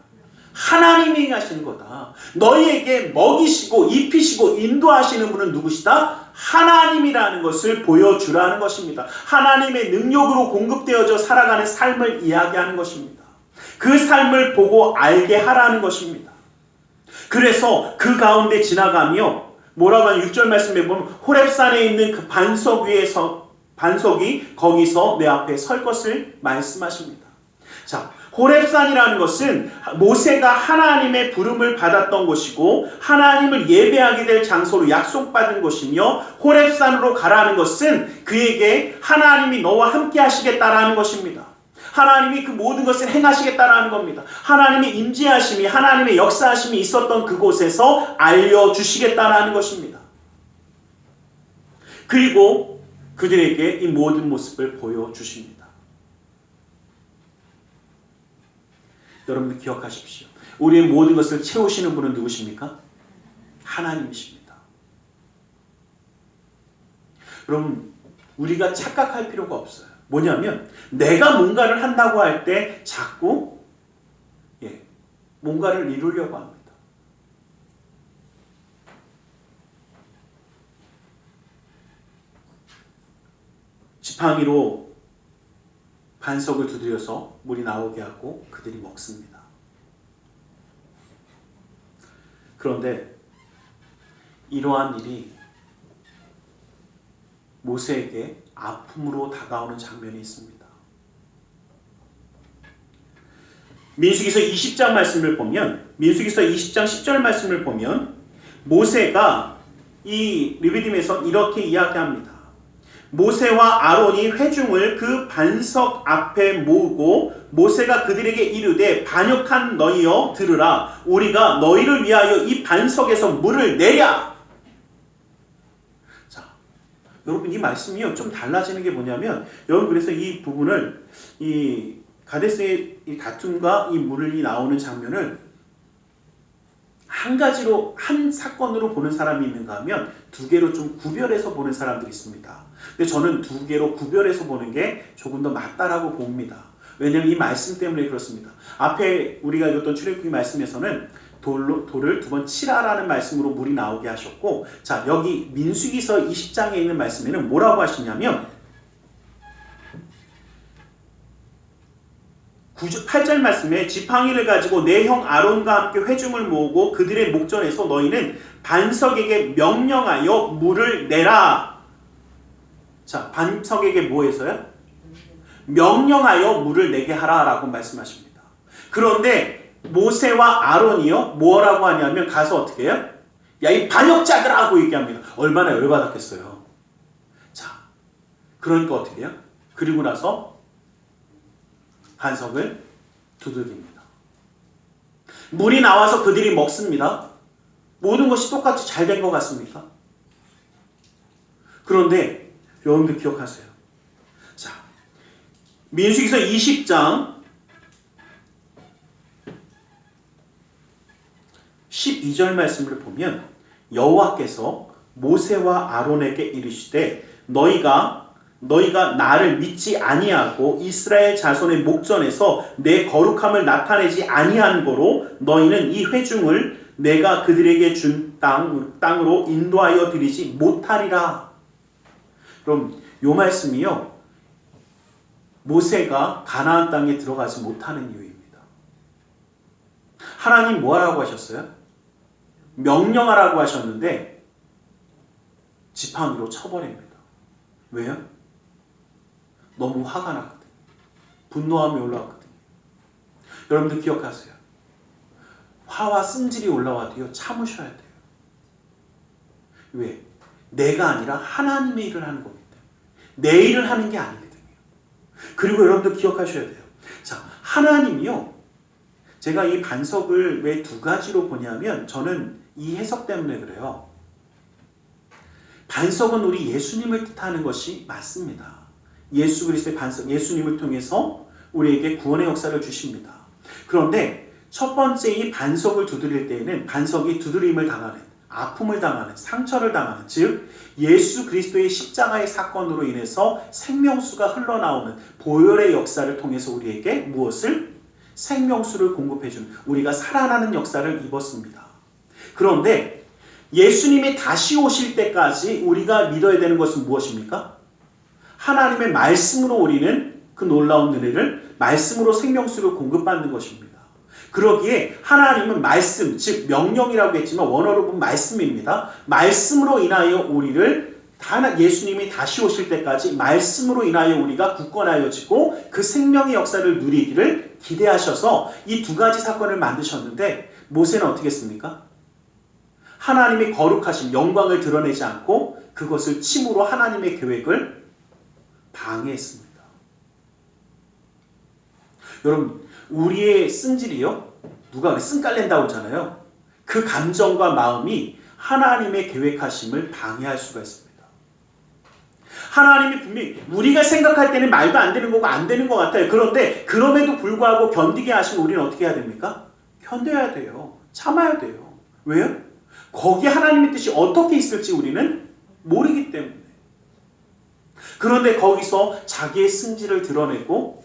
하나님이 행하시는 거다. 너희에게 먹이시고 입히시고 인도하시는 분은 누구시다? 하나님이라는 것을 보여주라는 것입니다. 하나님의 능력으로 공급되어져 살아가는 삶을 이야기하는 것입니다. 그 삶을 보고 알게 하라는 것입니다. 그래서 그 가운데 지나가며 뭐라고 하는 6절 말씀에 보면 호렙산에 있는 그 반석이 거기서 내 앞에 설 것을 말씀하십니다. 자, 호렙산이라는 것은 모세가 하나님의 부름을 받았던 곳이고 하나님을 예배하게 될 장소로 약속받은 곳이며 호렙산으로 가라는 것은 그에게 하나님이 너와 함께 하시겠다라는 것입니다. 하나님이 그 모든 것을 행하시겠다라는 겁니다. 하나님의 임재하심이 하나님의 역사하심이 있었던 그곳에서 알려주시겠다라는 것입니다. 그리고 그들에게 이 모든 모습을 보여주십니다. 여러분들 기억하십시오. 우리의 모든 것을 채우시는 분은 누구십니까? 하나님이십니다. 여러분, 우리가 착각할 필요가 없어요. 뭐냐면 내가 뭔가를 한다고 할 때 자꾸 뭔가를 이루려고 합니다. 지팡이로 반석을 두드려서 물이 나오게 하고 그들이 먹습니다. 그런데 이러한 일이 모세에게 아픔으로 다가오는 장면이 있습니다. 민수기서 20장 말씀을 보면 민수기서 20장 10절 말씀을 보면 모세가 이 르비딤에서 이렇게 이야기합니다. 모세와 아론이 회중을 그 반석 앞에 모으고 모세가 그들에게 이르되 반역한 너희여 들으라. 우리가 너희를 위하여 이 반석에서 물을 내랴. 자, 여러분 이 말씀이요 좀 달라지는 게 뭐냐면 여러분 그래서 이 부분을 이 가데스의 이 다툼과 이 물이 나오는 장면을 한 가지로 한 사건으로 보는 사람이 있는가 하면 두 개로 좀 구별해서 보는 사람들이 있습니다. 근데 저는 두 개로 구별해서 보는 게 조금 더 맞다라고 봅니다. 왜냐하면 이 말씀 때문에 그렇습니다. 앞에 우리가 읽었던 출애굽기 말씀에서는 돌을 두 번 치라라는 말씀으로 물이 나오게 하셨고, 자 여기 민수기서 20장에 있는 말씀에는 뭐라고 하시냐면 8절 말씀에 지팡이를 가지고 내 형 아론과 함께 회중을 모으고 그들의 목전에서 너희는 반석에게 명령하여 물을 내라. 자, 반석에게 뭐 해서요? 명령하여 물을 내게 하라 라고 말씀하십니다. 그런데 모세와 아론이요 뭐라고 하냐면 가서 어떻게 해요? 야, 이 반역자들하고 얘기합니다. 얼마나 열받았겠어요. 자, 그러니까 어떻게 해요? 그리고 나서 반석을 두들깁니다. 물이 나와서 그들이 먹습니다. 모든 것이 똑같이 잘 된 것 같습니까? 그런데 여러분들 기억하세요. 자, 민수기서 20장 12절 말씀을 보면 여호와께서 모세와 아론에게 이르시되 너희가 나를 믿지 아니하고 이스라엘 자손의 목전에서 내 거룩함을 나타내지 아니한 거로 너희는 이 회중을 내가 그들에게 준 땅으로 인도하여 드리지 못하리라. 그럼 이 말씀이요 모세가 가나안 땅에 들어가지 못하는 이유입니다. 하나님 뭐하라고 하셨어요? 명령하라고 하셨는데 지팡이로 쳐버립니다. 왜요? 너무 화가 났거든요. 분노함이 올라왔거든요. 여러분들 기억하세요. 화와 승질이 올라와도요, 참으셔야 돼요. 왜? 내가 아니라 하나님의 일을 하는 겁니다. 내 일을 하는 게 아니거든요. 그리고 여러분들 기억하셔야 돼요. 자, 하나님이요. 제가 이 반석을 왜 두 가지로 보냐면 저는 이 해석 때문에 그래요. 반석은 우리 예수님을 뜻하는 것이 맞습니다. 예수 그리스도의 반석, 예수님을 통해서 우리에게 구원의 역사를 주십니다. 그런데 첫 번째 이 반석을 두드릴 때에는 반석이 두드림을 당하는, 아픔을 당하는, 상처를 당하는, 즉 예수 그리스도의 십자가의 사건으로 인해서 생명수가 흘러나오는 보혈의 역사를 통해서 우리에게 무엇을? 생명수를 공급해주는, 우리가 살아나는 역사를 입었습니다. 그런데 예수님이 다시 오실 때까지 우리가 믿어야 되는 것은 무엇입니까? 하나님의 말씀으로 우리는 그 놀라운 은혜를 말씀으로 생명수를 공급받는 것입니다. 그러기에 하나님은 말씀, 즉 명령이라고 했지만 원어로 보면 말씀입니다. 말씀으로 인하여 우리를 예수님이 다시 오실 때까지 말씀으로 인하여 우리가 굳건하여지고 그 생명의 역사를 누리기를 기대하셔서 이 두 가지 사건을 만드셨는데 모세는 어떻게 했습니까? 하나님의 거룩하신 영광을 드러내지 않고 그것을 침으로 하나님의 계획을 방해했습니다. 여러분, 우리의 승질이요, 누가 쓴깔낸다고 하잖아요. 그 감정과 마음이 하나님의 계획하심을 방해할 수가 있습니다. 하나님이 분명히 우리가 생각할 때는 말도 안 되는 거고 안 되는 것 같아요. 그런데 그럼에도 불구하고 견디게 하시면 우리는 어떻게 해야 됩니까? 견뎌야 돼요. 참아야 돼요. 왜요? 거기 하나님의 뜻이 어떻게 있을지 우리는 모르기 때문에. 그런데 거기서 자기의 승질을 드러내고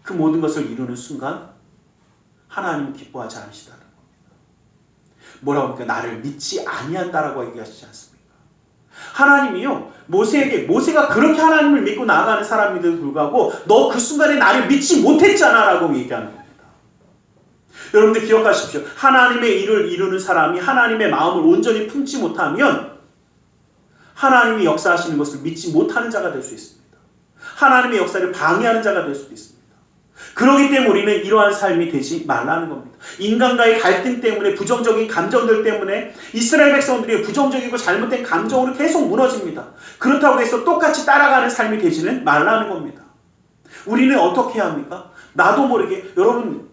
그 모든 것을 이루는 순간 하나님은 기뻐하지 않으시다는 겁니다. 뭐라고 합니까? 나를 믿지 아니한다라고 얘기하시지 않습니까? 하나님이요, 모세가 그렇게 하나님을 믿고 나아가는 사람인데도 불구하고 너 그 순간에 나를 믿지 못했잖아 라고 얘기하는 겁니다. 여러분들 기억하십시오. 하나님의 일을 이루는 사람이 하나님의 마음을 온전히 품지 못하면 하나님이 역사하시는 것을 믿지 못하는 자가 될 수 있습니다. 하나님의 역사를 방해하는 자가 될 수도 있습니다. 그렇기 때문에 우리는 이러한 삶이 되지 말라는 겁니다. 인간과의 갈등 때문에, 부정적인 감정들 때문에 이스라엘 백성들이 부정적이고 잘못된 감정으로 계속 무너집니다. 그렇다고 해서 똑같이 따라가는 삶이 되지는 말라는 겁니다. 우리는 어떻게 해야 합니까? 나도 모르게, 여러분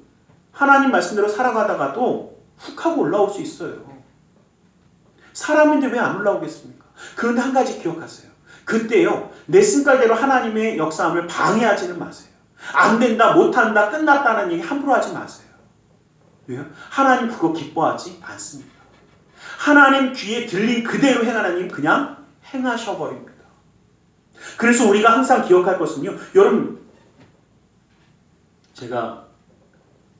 하나님 말씀대로 살아가다가도 훅 하고 올라올 수 있어요. 사람인데 왜 안 올라오겠습니까? 그런데 한 가지 기억하세요. 그때요, 내 쓴깔대로 하나님의 역사함을 방해하지는 마세요. 안 된다, 못한다, 끝났다는 얘기 함부로 하지 마세요. 왜요? 하나님 그거 기뻐하지 않습니다. 하나님 귀에 들린 그대로 행하나님 그냥 행하셔버립니다. 그래서 우리가 항상 기억할 것은요, 여러분, 제가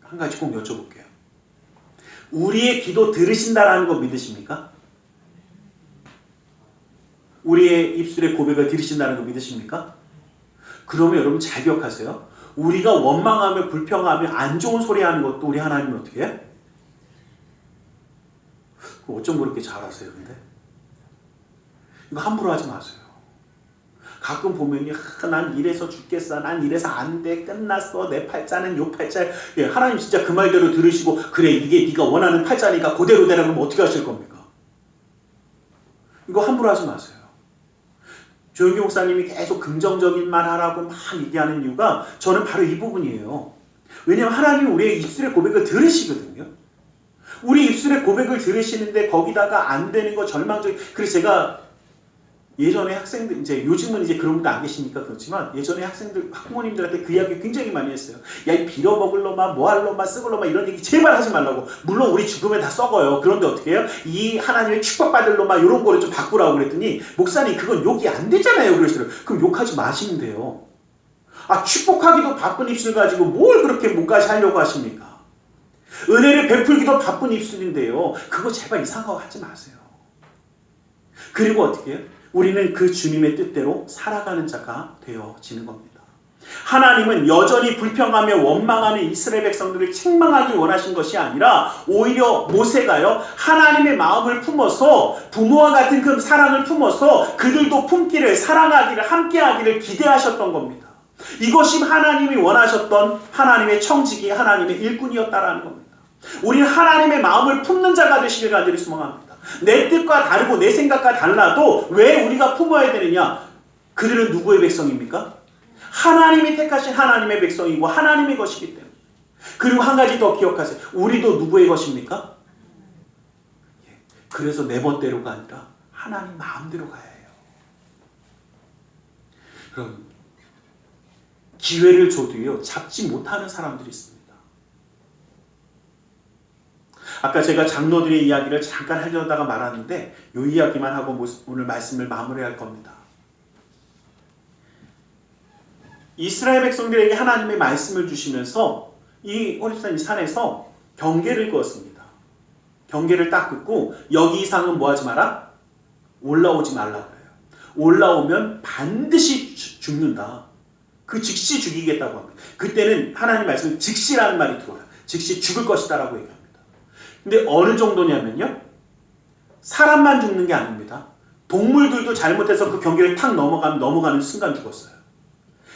한 가지 꼭 여쭤볼게요. 우리의 기도 들으신다라는 거 믿으십니까? 우리의 입술의 고백을 들으신다는 거 믿으십니까? 그러면 여러분 잘 기억하세요. 우리가 원망하며 불평하며 안 좋은 소리 하는 것도 우리 하나님은 어떻게 해? 어쩜 그렇게 잘하세요, 근데? 이거 함부로 하지 마세요. 가끔 보면요, 난 이래서 죽겠어, 난 이래서 안 돼, 끝났어, 내 팔자는 요 팔자. 예, 하나님 진짜 그 말대로 들으시고, 그래, 이게 네가 원하는 팔자니까 그대로 되라 그러면 어떻게 하실 겁니까? 이거 함부로 하지 마세요. 조영기 목사님이 계속 긍정적인 말 하라고 막 얘기하는 이유가 저는 바로 이 부분이에요. 왜냐하면 하나님이 우리의 입술의 고백을 들으시거든요. 우리 입술의 고백을 들으시는데 거기다가 안 되는 거 절망적인. 그래서 제가 예전에 학생들, 이제 요즘은 이제 그런 분들 안 계시니까 그렇지만 예전에 학부모님들한테 그 이야기 굉장히 많이 했어요. 야, 이 빌어먹을 놈아, 뭐 할 놈아, 썩을 놈아 이런 얘기 제발 하지 말라고. 물론 우리 죽으면 다 썩어요. 그런데 어떻게 해요? 이 하나님의 축복받을 놈아 이런 거를 좀 바꾸라고 그랬더니 목사님 그건 욕이 안 되잖아요. 그러시더라고요. 그럼 욕하지 마시면 돼요. 아, 축복하기도 바쁜 입술 가지고 뭘 그렇게 목까지 하려고 하십니까? 은혜를 베풀기도 바쁜 입술인데요. 그거 제발 이상한 거 하지 마세요. 그리고 어떻게 해요? 우리는 그 주님의 뜻대로 살아가는 자가 되어지는 겁니다. 하나님은 여전히 불평하며 원망하는 이스라엘 백성들을 책망하기 원하신 것이 아니라 오히려 모세가요, 하나님의 마음을 품어서 부모와 같은 그 사랑을 품어서 그들도 품기를, 사랑하기를, 함께하기를 기대하셨던 겁니다. 이것이 하나님이 원하셨던 하나님의 청지기, 하나님의 일꾼이었다라는 겁니다. 우리는 하나님의 마음을 품는 자가 되시길 간절히 소망합니다. 내 뜻과 다르고 내 생각과 달라도 왜 우리가 품어야 되느냐? 그들은 누구의 백성입니까? 하나님이 택하신 하나님의 백성이고 하나님의 것이기 때문에. 그리고 한 가지 더 기억하세요. 우리도 누구의 것입니까? 그래서 내 멋대로가 아니라 하나님 마음대로 가야 해요. 그럼 기회를 줘도요 잡지 못하는 사람들이 있습니다. 아까 제가 장로들의 이야기를 잠깐 하려다가 말았는데 이 이야기만 하고 오늘 말씀을 마무리할 겁니다. 이스라엘 백성들에게 하나님의 말씀을 주시면서 이 호렙산 산에서 경계를 그었습니다. 경계를 딱 긋고 여기 이상은 뭐 하지 마라? 올라오지 말라 그래요. 올라오면 반드시 죽는다. 그 즉시 죽이겠다고 합니다. 그때는 하나님 말씀은 즉시라는 말이 들어와요. 즉시 죽을 것이다 라고 얘기합니다. 근데 어느 정도냐면요, 사람만 죽는 게 아닙니다. 동물들도 잘못해서 그 경계를 탁 넘어가는 순간 죽었어요.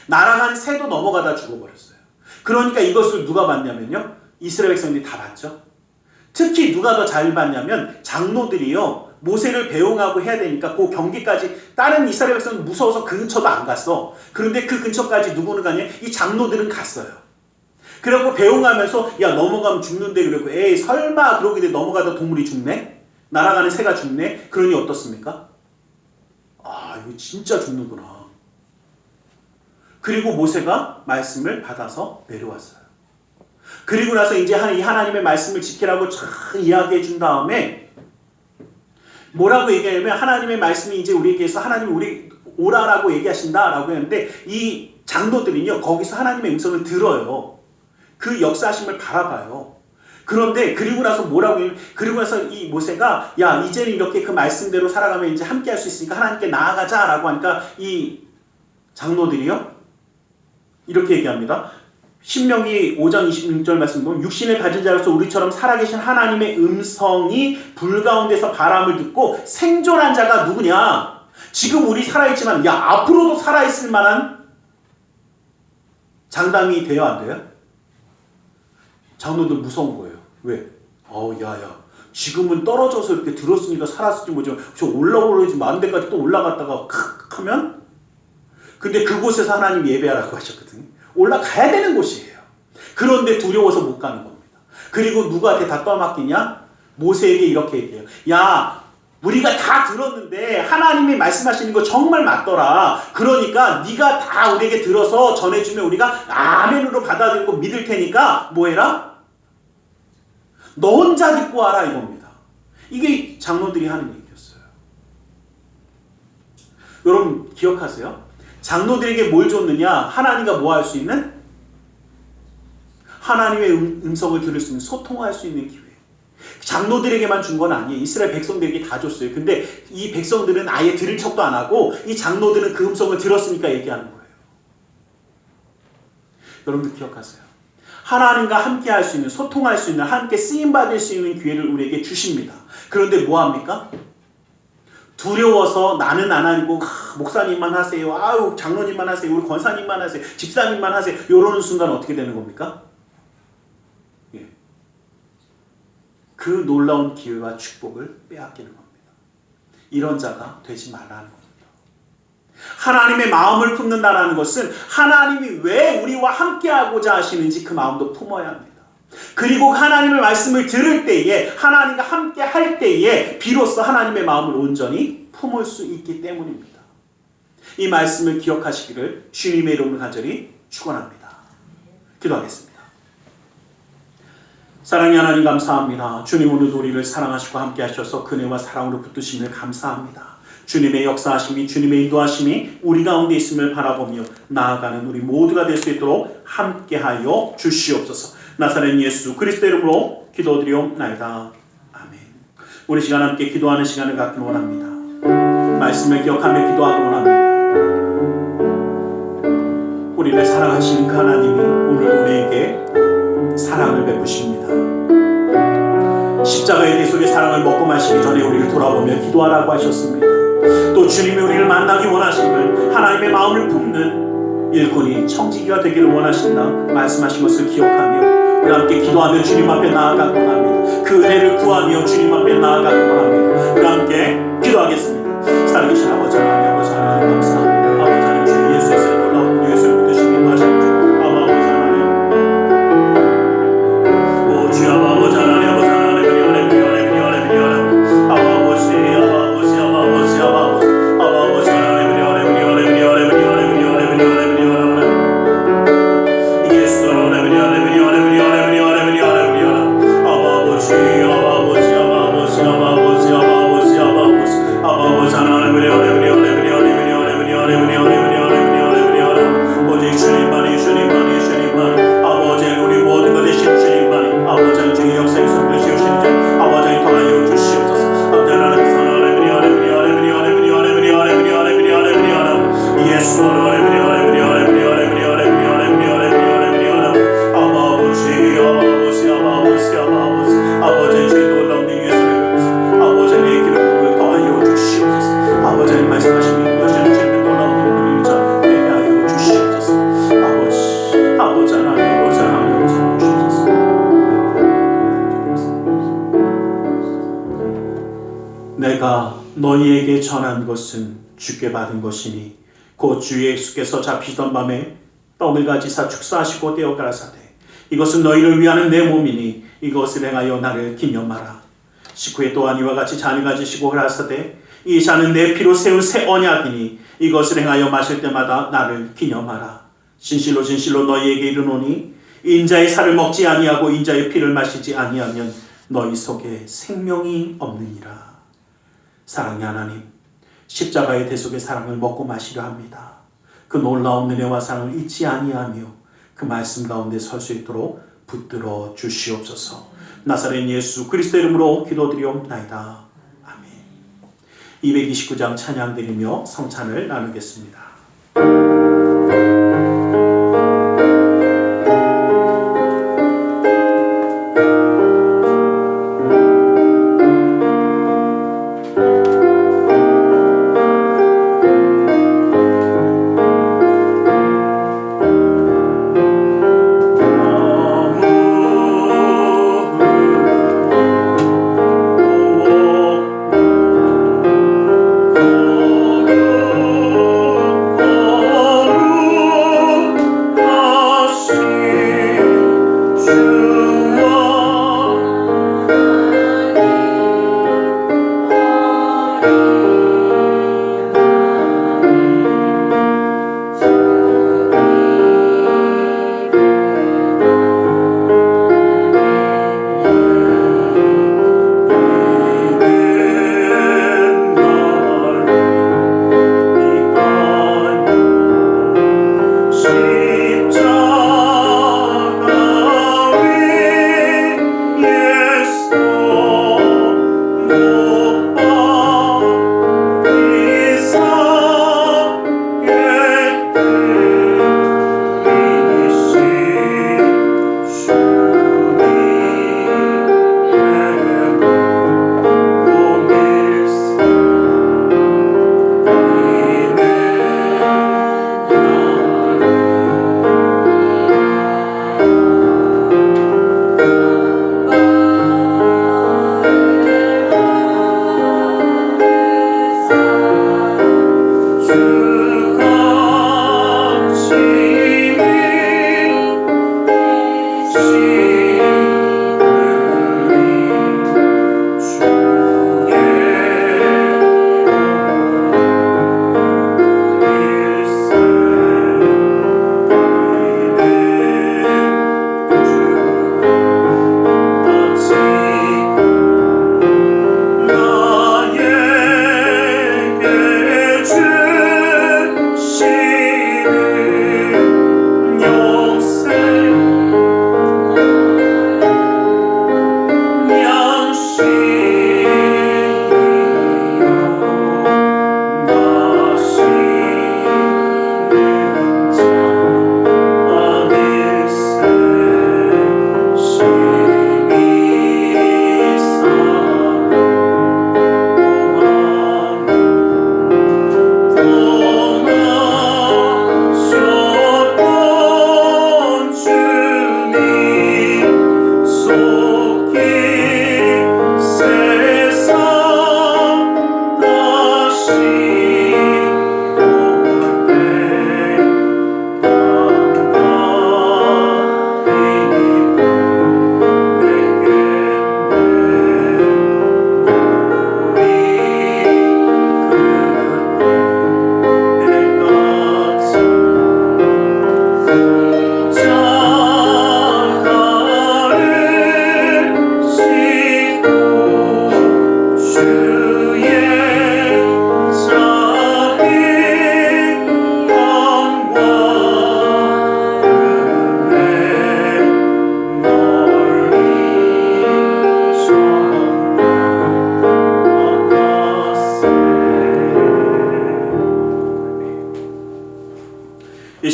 날아가는 새도 넘어가다 죽어버렸어요. 그러니까 이것을 누가 봤냐면요, 이스라엘 백성들이 다 봤죠. 특히 누가 더 잘 봤냐면 장로들이요, 모세를 배웅하고 해야 되니까 그 경계까지 다른 이스라엘 백성은 무서워서 그 근처도 안 갔어. 그런데 그 근처까지 누구는 가냐? 이 장로들은 갔어요. 그래갖고 배웅하면서 야 넘어가면 죽는데 그러고 에이 설마 그러게 돼 넘어가다 동물이 죽네? 날아가는 새가 죽네? 그러니 어떻습니까? 아 이거 진짜 죽는구나. 그리고 모세가 말씀을 받아서 내려왔어요. 그리고 나서 이제 이 하나님의 말씀을 지키라고 쫙 이야기해 준 다음에 뭐라고 얘기하냐면 하나님의 말씀이 이제 우리에게서 하나님 우리 오라라고 얘기하신다라고 했는데 이 장로들은요 거기서 하나님의 음성을 들어요. 그 역사하심을 바라봐요. 그런데 그리고 나서 뭐라고 해요? 그리고 나서 이 모세가 야 이제는 이렇게 그 말씀대로 살아가면 이제 함께 할 수 있으니까 하나님께 나아가자라고 하니까 이 장로들이요 이렇게 얘기합니다. 신명기 5장 26절 말씀 보면 육신을 가진 자로서 우리처럼 살아계신 하나님의 음성이 불 가운데서 바람을 듣고 생존한 자가 누구냐? 지금 우리 살아있지만 야 앞으로도 살아있을 만한 장담이 돼요 안 돼요? 장로들 무서운 거예요. 왜? 야야 지금은 떨어져서 이렇게 들었으니까 살았을지 뭐지 저 올라오지 만 데까지 또 올라갔다가 칵 하면 근데 그곳에서 하나님 예배하라고 하셨거든요. 올라가야 되는 곳이에요. 그런데 두려워서 못 가는 겁니다. 그리고 누구한테 다 떠맡기냐? 모세에게 이렇게 얘기해요. 야 우리가 다 들었는데 하나님이 말씀하시는 거 정말 맞더라. 그러니까 네가 다 우리에게 들어서 전해주면 우리가 아멘으로 받아들이고 믿을 테니까 뭐 해라? 너 혼자 듣고 와라 이겁니다. 이게 장로들이 하는 얘기였어요. 여러분 기억하세요? 장로들에게 뭘 줬느냐? 하나님과 뭐 할 수 있는? 하나님의 음성을 들을 수 있는 소통할 수 있는 기회. 장로들에게만 준 건 아니에요. 이스라엘 백성들에게 다 줬어요. 근데 이 백성들은 아예 들을 척도 안 하고 이 장로들은 그 음성을 들었으니까 얘기하는 거예요. 여러분들 기억하세요. 하나님과 함께 할 수 있는, 소통할 수 있는, 함께 쓰임받을 수 있는 기회를 우리에게 주십니다. 그런데 뭐 합니까? 두려워서 나는 안 하고 목사님만 하세요. 아유 장로님만 하세요. 우리 권사님만 하세요. 집사님만 하세요. 이러는 순간 어떻게 되는 겁니까? 예. 그 놀라운 기회와 축복을 빼앗기는 겁니다. 이런 자가 되지 말라는 겁니다. 하나님의 마음을 품는다는 것은 하나님이 왜 우리와 함께하고자 하시는지 그 마음도 품어야 합니다. 그리고 하나님의 말씀을 들을 때에 하나님과 함께 할 때에 비로소 하나님의 마음을 온전히 품을 수 있기 때문입니다. 이 말씀을 기억하시기를 주님의 이름으로 간절히 축원합니다. 기도하겠습니다. 사랑의 하나님 감사합니다. 주님 오늘도 우리를 사랑하시고 함께 하셔서 그네와 사랑으로 붙드심을 감사합니다. 주님의 역사하심이 주님의 인도하심이 우리 가운데 있음을 바라보며 나아가는 우리 모두가 될 수 있도록 함께하여 주시옵소서. 나사렛 예수 그리스도 이름으로 기도드리옵나이다. 아멘. 우리 시간 함께 기도하는 시간을 갖기 원합니다. 말씀을 기억하며 기도하기 원합니다. 우리를 사랑하시는 그 하나님이 오늘 우리에게 사랑을 베푸십니다. 십자가의 대속의 사랑을 먹고 마시기 전에 우리를 돌아보며 기도하라고 하셨습니다. 또 주님이 우리를 만나기 원하심을 하나님의 마음을 품는 일꾼이 청지기가 되기를 원하신다 말씀하신 것을 기억하며 우리 함께 기도하며 주님 앞에 나아가기만 합니다. 그 은혜를 구하며 주님 앞에 나아가기만 합니다. 우리 함께 기도하겠습니다. 살아계신 아버지 하나님, 아버지 하나님 감사합니다. 아버지 하나님, 주 예수의 놀라운 예수를 믿으시고 인도하시는 주 아버지 하나님, 오 주 아버지 하나님, 아버지 하나님, 내가 너희에게 전한 것은 주께 받은 것이니 곧 주 예수께서 잡히시던 밤에 떡을 가지사 축사하시고 떼어 가라사대 이것은 너희를 위하는 내 몸이니 이것을 행하여 나를 기념하라. 식후에 또한 이와 같이 잔을 가지시고 가라사대 이 잔은 내 피로 세운 새 언약이니 이것을 행하여 마실 때마다 나를 기념하라. 진실로 진실로 너희에게 이르노니 인자의 살을 먹지 아니하고 인자의 피를 마시지 아니하면 너희 속에 생명이 없느니라. 사랑의 하나님, 십자가의 대속의 사랑을 먹고 마시려 합니다. 그 놀라운 은혜와 사랑을 잊지 아니하며 그 말씀 가운데 설 수 있도록 붙들어 주시옵소서. 나사렛 예수 그리스도 이름으로 기도드리옵나이다. 아멘. 229장 찬양 드리며 성찬을 나누겠습니다. 십자가 위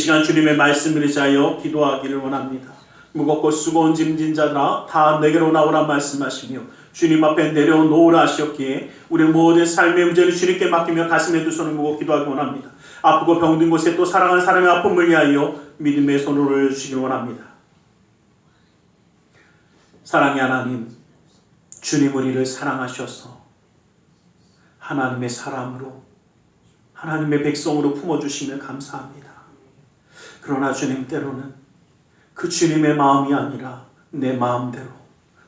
시간 주님의 말씀을 의지하여 기도하기를 원합니다. 무겁고 수고온 짐진 자들아 다 내게로 나오라 말씀하시며 주님 앞에 내려놓으라 하셨기에 우리 모든 삶의 문제를 주님께 맡기며 가슴에 두 손을 모으고 기도하기 원합니다. 아프고 병든 곳에 또 사랑하는 사람의 아픔을 위하여 믿음의 손을 올려주시기 원합니다. 사랑의 하나님, 주님 우리를 사랑하셔서 하나님의 사람으로 하나님의 백성으로 품어주시며 감사합니다. 그러나 주님 때로는 그 주님의 마음이 아니라 내 마음대로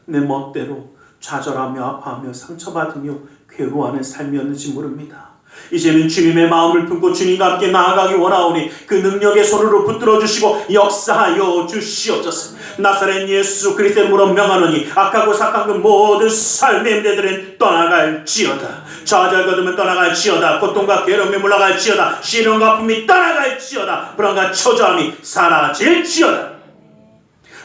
내 멋대로 좌절하며 아파하며 상처받으며 괴로워하는 삶이었는지 모릅니다. 이제는 주님의 마음을 품고 주님과 함께 나아가기 원하오니 그 능력의 손으로 붙들어 주시고 역사하여 주시옵소서. 나사렛 예수 그리스도 이름으로 명하노니 악하고 삭한 그 모든 삶의 문제들은 떠나갈지어다. 좌절 거두면 떠나갈지어다. 고통과 괴로움이 물러갈지어다. 시련과 아픔이 떠나갈지어다. 불안과 초조함이 사라질지어다.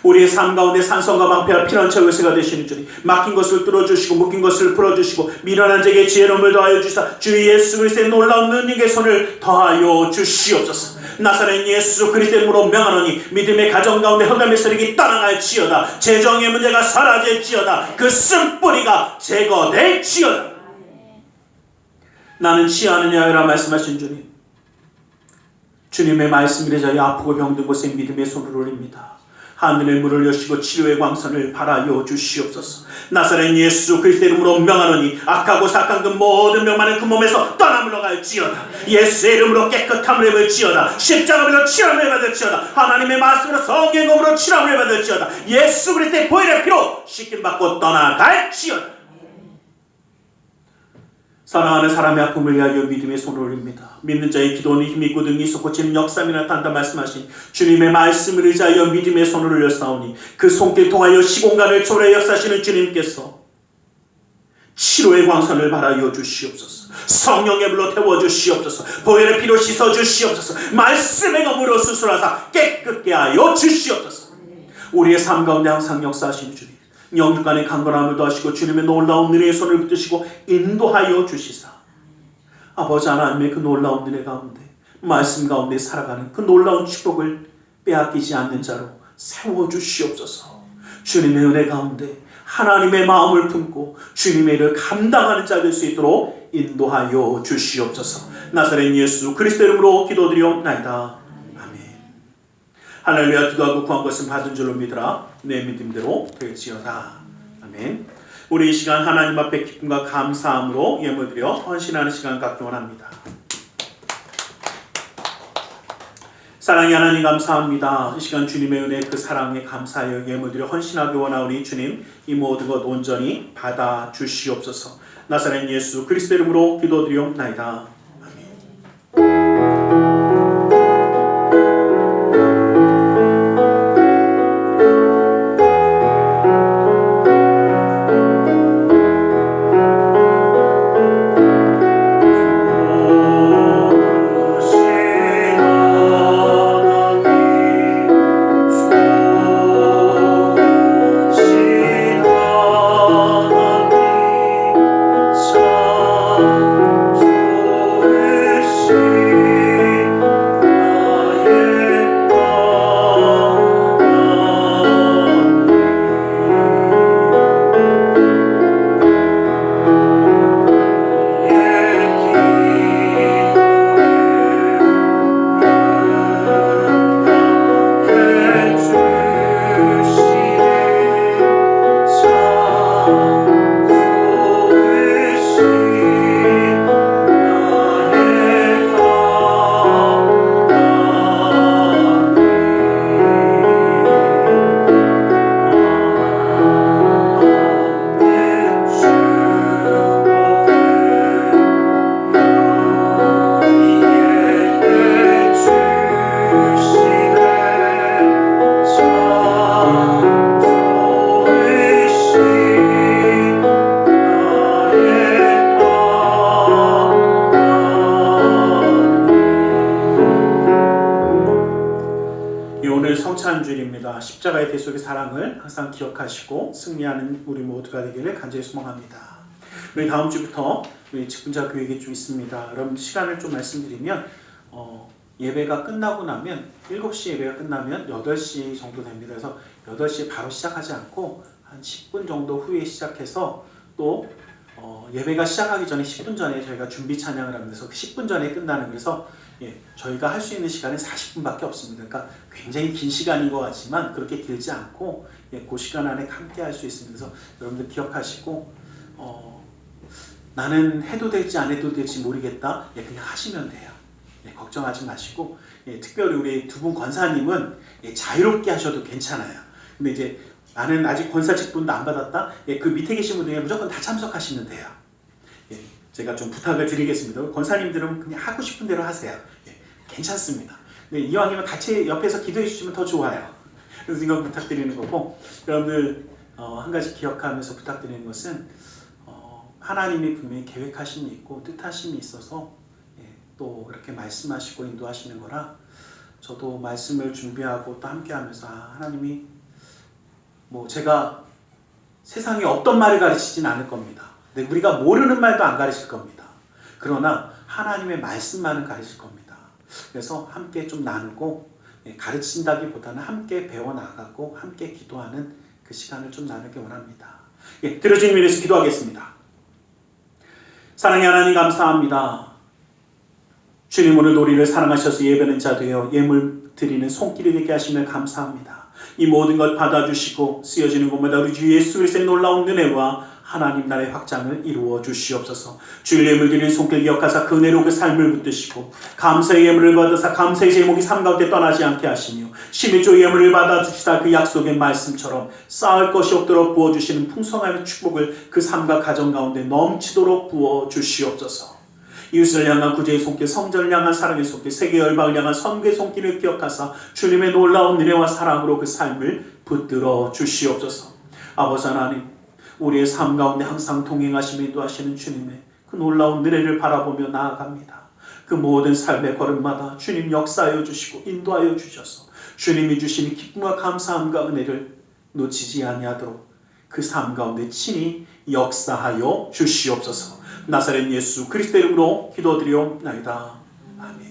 우리의 삶 가운데 산성과 방패와 피난처 요새가 되시는 주님, 막힌 것을 뚫어주시고 묶인 것을 풀어주시고 미련한 자에게 지혜로움을 더하여 주사 주 예수 그리스도의 놀라운 능력의 손을 더하여 주시옵소서. 나사렛 예수 그리스도의 이름으로 명하노니 믿음의 가정 가운데 흑암의 세력이 떠나갈지어다. 재정의 문제가 사라질지어다. 그 쓴뿌리가 제거될지어다. 나는 취하느냐라 말씀하신 주님, 주님의 말씀을 의지하여 아프고 병든 곳에 믿음의 손을 올립니다. 하늘의 문을 여시고 치료의 광선을 발하여 주시옵소서. 나사렛 예수 그리스도의 이름으로 명하노니 악하고 삭한 그 모든 병만은 그 몸에서 떠나물러갈지어다. 예수의 이름으로 깨끗함을 입을지어다. 십자가로 치료함을 받을지어다. 하나님의 말씀으로 성령으로 치료함을 받을지어다. 예수 그리스도의 보혈의 피로 씻김받고 떠나갈지어다. 사랑하는 사람의 아픔을 위하여 믿음의 손을 올립니다. 믿는 자의 기도는 힘이 있고 능히 솟구치는 역사함이 나타난다 말씀하신 주님의 말씀을 의지하여 믿음의 손을 올렸사오니 그 손길 통하여 시공간을 초월해 역사하시는 주님께서 치료의 광선을 발하여 주시옵소서. 성령의 불로 태워주시옵소서. 보혈의 피로 씻어주시옵소서. 말씀의 검으로 수술하사 깨끗게 하여 주시옵소서. 우리의 삶 가운데 항상 역사하시는 주님, 영육간의 강건함을 더하시고 주님의 놀라운 은혜의 손을 붙드시고 인도하여 주시사 아버지 하나님의 그 놀라운 은혜 가운데 말씀 가운데 살아가는 그 놀라운 축복을 빼앗기지 않는 자로 세워주시옵소서. 주님의 은혜 가운데 하나님의 마음을 품고 주님의 일을 감당하는 자 될 수 있도록 인도하여 주시옵소서. 나사렛 예수 그리스도 이름으로 기도드리옵나이다. 할렐루야. 기도하고 구한 것은 받은 줄로 믿으라. 내 믿음대로 될지어다. 아멘. 우리 이 시간 하나님 앞에 기쁨과 감사함으로 예물드려 헌신하는 시간 갖기 원합니다. 사랑의 하나님 감사합니다. 이 시간 주님의 은혜 그 사랑에 감사하여 예물드려 헌신하기 원하오니 주님 이 모든 것 온전히 받아 주시옵소서. 나사렛 예수 그리스도 이름으로 기도드리옵나이다. 십자가의 대속의 사랑을 항상 기억하시고 승리하는 우리 모두가 되기를 간절히 소망합니다. 우리 다음 주부터 우리 직분자 교육이 좀 있습니다. 여러분 시간을 좀 말씀드리면 예배가 끝나고 나면 7시 예배가 끝나면 8시 정도 됩니다. 그래서 8시에 바로 시작하지 않고 한 10분 정도 후에 시작해서 또 예배가 시작하기 전에 10분 전에 저희가 준비 찬양을 합니다. 그래서 10분 전에 끝나는, 그래서 저희가 할 수 있는 시간은 40분밖에 없습니다. 그러니까 굉장히 긴 시간인 것 같지만 그렇게 길지 않고 그 시간 안에 함께 할 수 있습니다. 그래서 여러분들 기억하시고 나는 해도 될지 안 해도 될지 모르겠다. 그냥 하시면 돼요. 걱정하지 마시고, 특별히 우리 두 분 권사님은 자유롭게 하셔도 괜찮아요. 근데 이제 나는 아직 권사 직분도 안 받았다. 그 밑에 계신 분들 무조건 다 참석하시면 돼요. 제가 좀 부탁을 드리겠습니다. 권사님들은 그냥 하고 싶은 대로 하세요. 괜찮습니다. 이왕이면 같이 옆에서 기도해 주시면 더 좋아요. 그래서 이건 부탁드리는 거고, 여러분들 한 가지 기억하면서 부탁드리는 것은 하나님이 분명히 계획하심이 있고 뜻하심이 있어서 또 이렇게 말씀하시고 인도하시는 거라, 저도 말씀을 준비하고 또 함께하면서 하나님이 제가 세상에 없던 말을 가르치진 않을 겁니다. 근데 우리가 모르는 말도 안 가르칠 겁니다. 그러나 하나님의 말씀만은 가르칠 겁니다. 그래서 함께 좀 나누고 가르친다기보다는 함께 배워나가고 함께 기도하는 그 시간을 좀 나누기 원합니다. 들어주님 위해서 기도하겠습니다. 사랑의 하나님 감사합니다. 주님, 오늘 우리를 사랑하셔서 예배는 자 되어 예물 드리는 손길이 되게 하시며 감사합니다. 이 모든 것 받아주시고 쓰여지는 곳마다 우리 주 예수 그리스도의 놀라운 은혜와 하나님 나라의 확장을 이루어 주시옵소서. 주일 예물 드리는 손길 기억하사 그 은혜로 그 삶을 붙드시고 감사의 예물을 받으사 감사의 제목이 삶 가운데 떠나지 않게 하시며 11조 예물을 받아주시사 그 약속의 말씀처럼 쌓을 것이 없도록 부어주시는 풍성함의 축복을 그 삶과 가정 가운데 넘치도록 부어주시옵소서. 이웃을 향한 구제의 손길, 성전을 향한 사랑의 손길, 세계 열방을 향한 선교의 손길을 기억하사 주님의 놀라운 은혜와 사랑으로 그 삶을 붙들어 주시옵소서. 아버지 하나님, 우리의 삶 가운데 항상 동행하시며 인도하시는 주님의 그 놀라운 은혜를 바라보며 나아갑니다. 그 모든 삶의 걸음마다 주님 역사하여 주시고 인도하여 주셔서 주님이 주시는 기쁨과 감사함과 은혜를 놓치지 아니하도록 그 삶 가운데 친히 역사하여 주시옵소서. 나사렛 예수 그리스도의 이름으로 기도드리옵나이다. 아멘.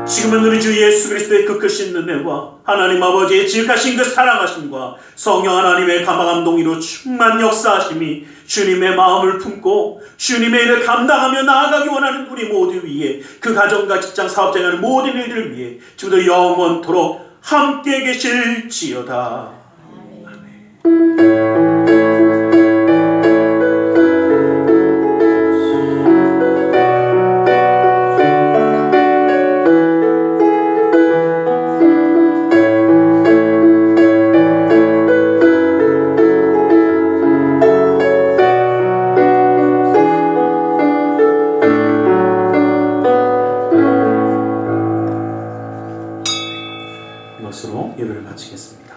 지금은 우리 주 예수 그리스도의 그 크신 은혜와 하나님 아버지의 지극하신 그 사랑하심과 성령 하나님의 감화감동이로 충만 역사하심이 주님의 마음을 품고 주님의 일을 감당하며 나아가기 원하는 우리 모두 위에, 그 가정과 직장 사업장에 하는 모든 일들을 위해 지금도 영원토록 함께 계실지어다. 아멘. 이것으로 예배를 마치겠습니다.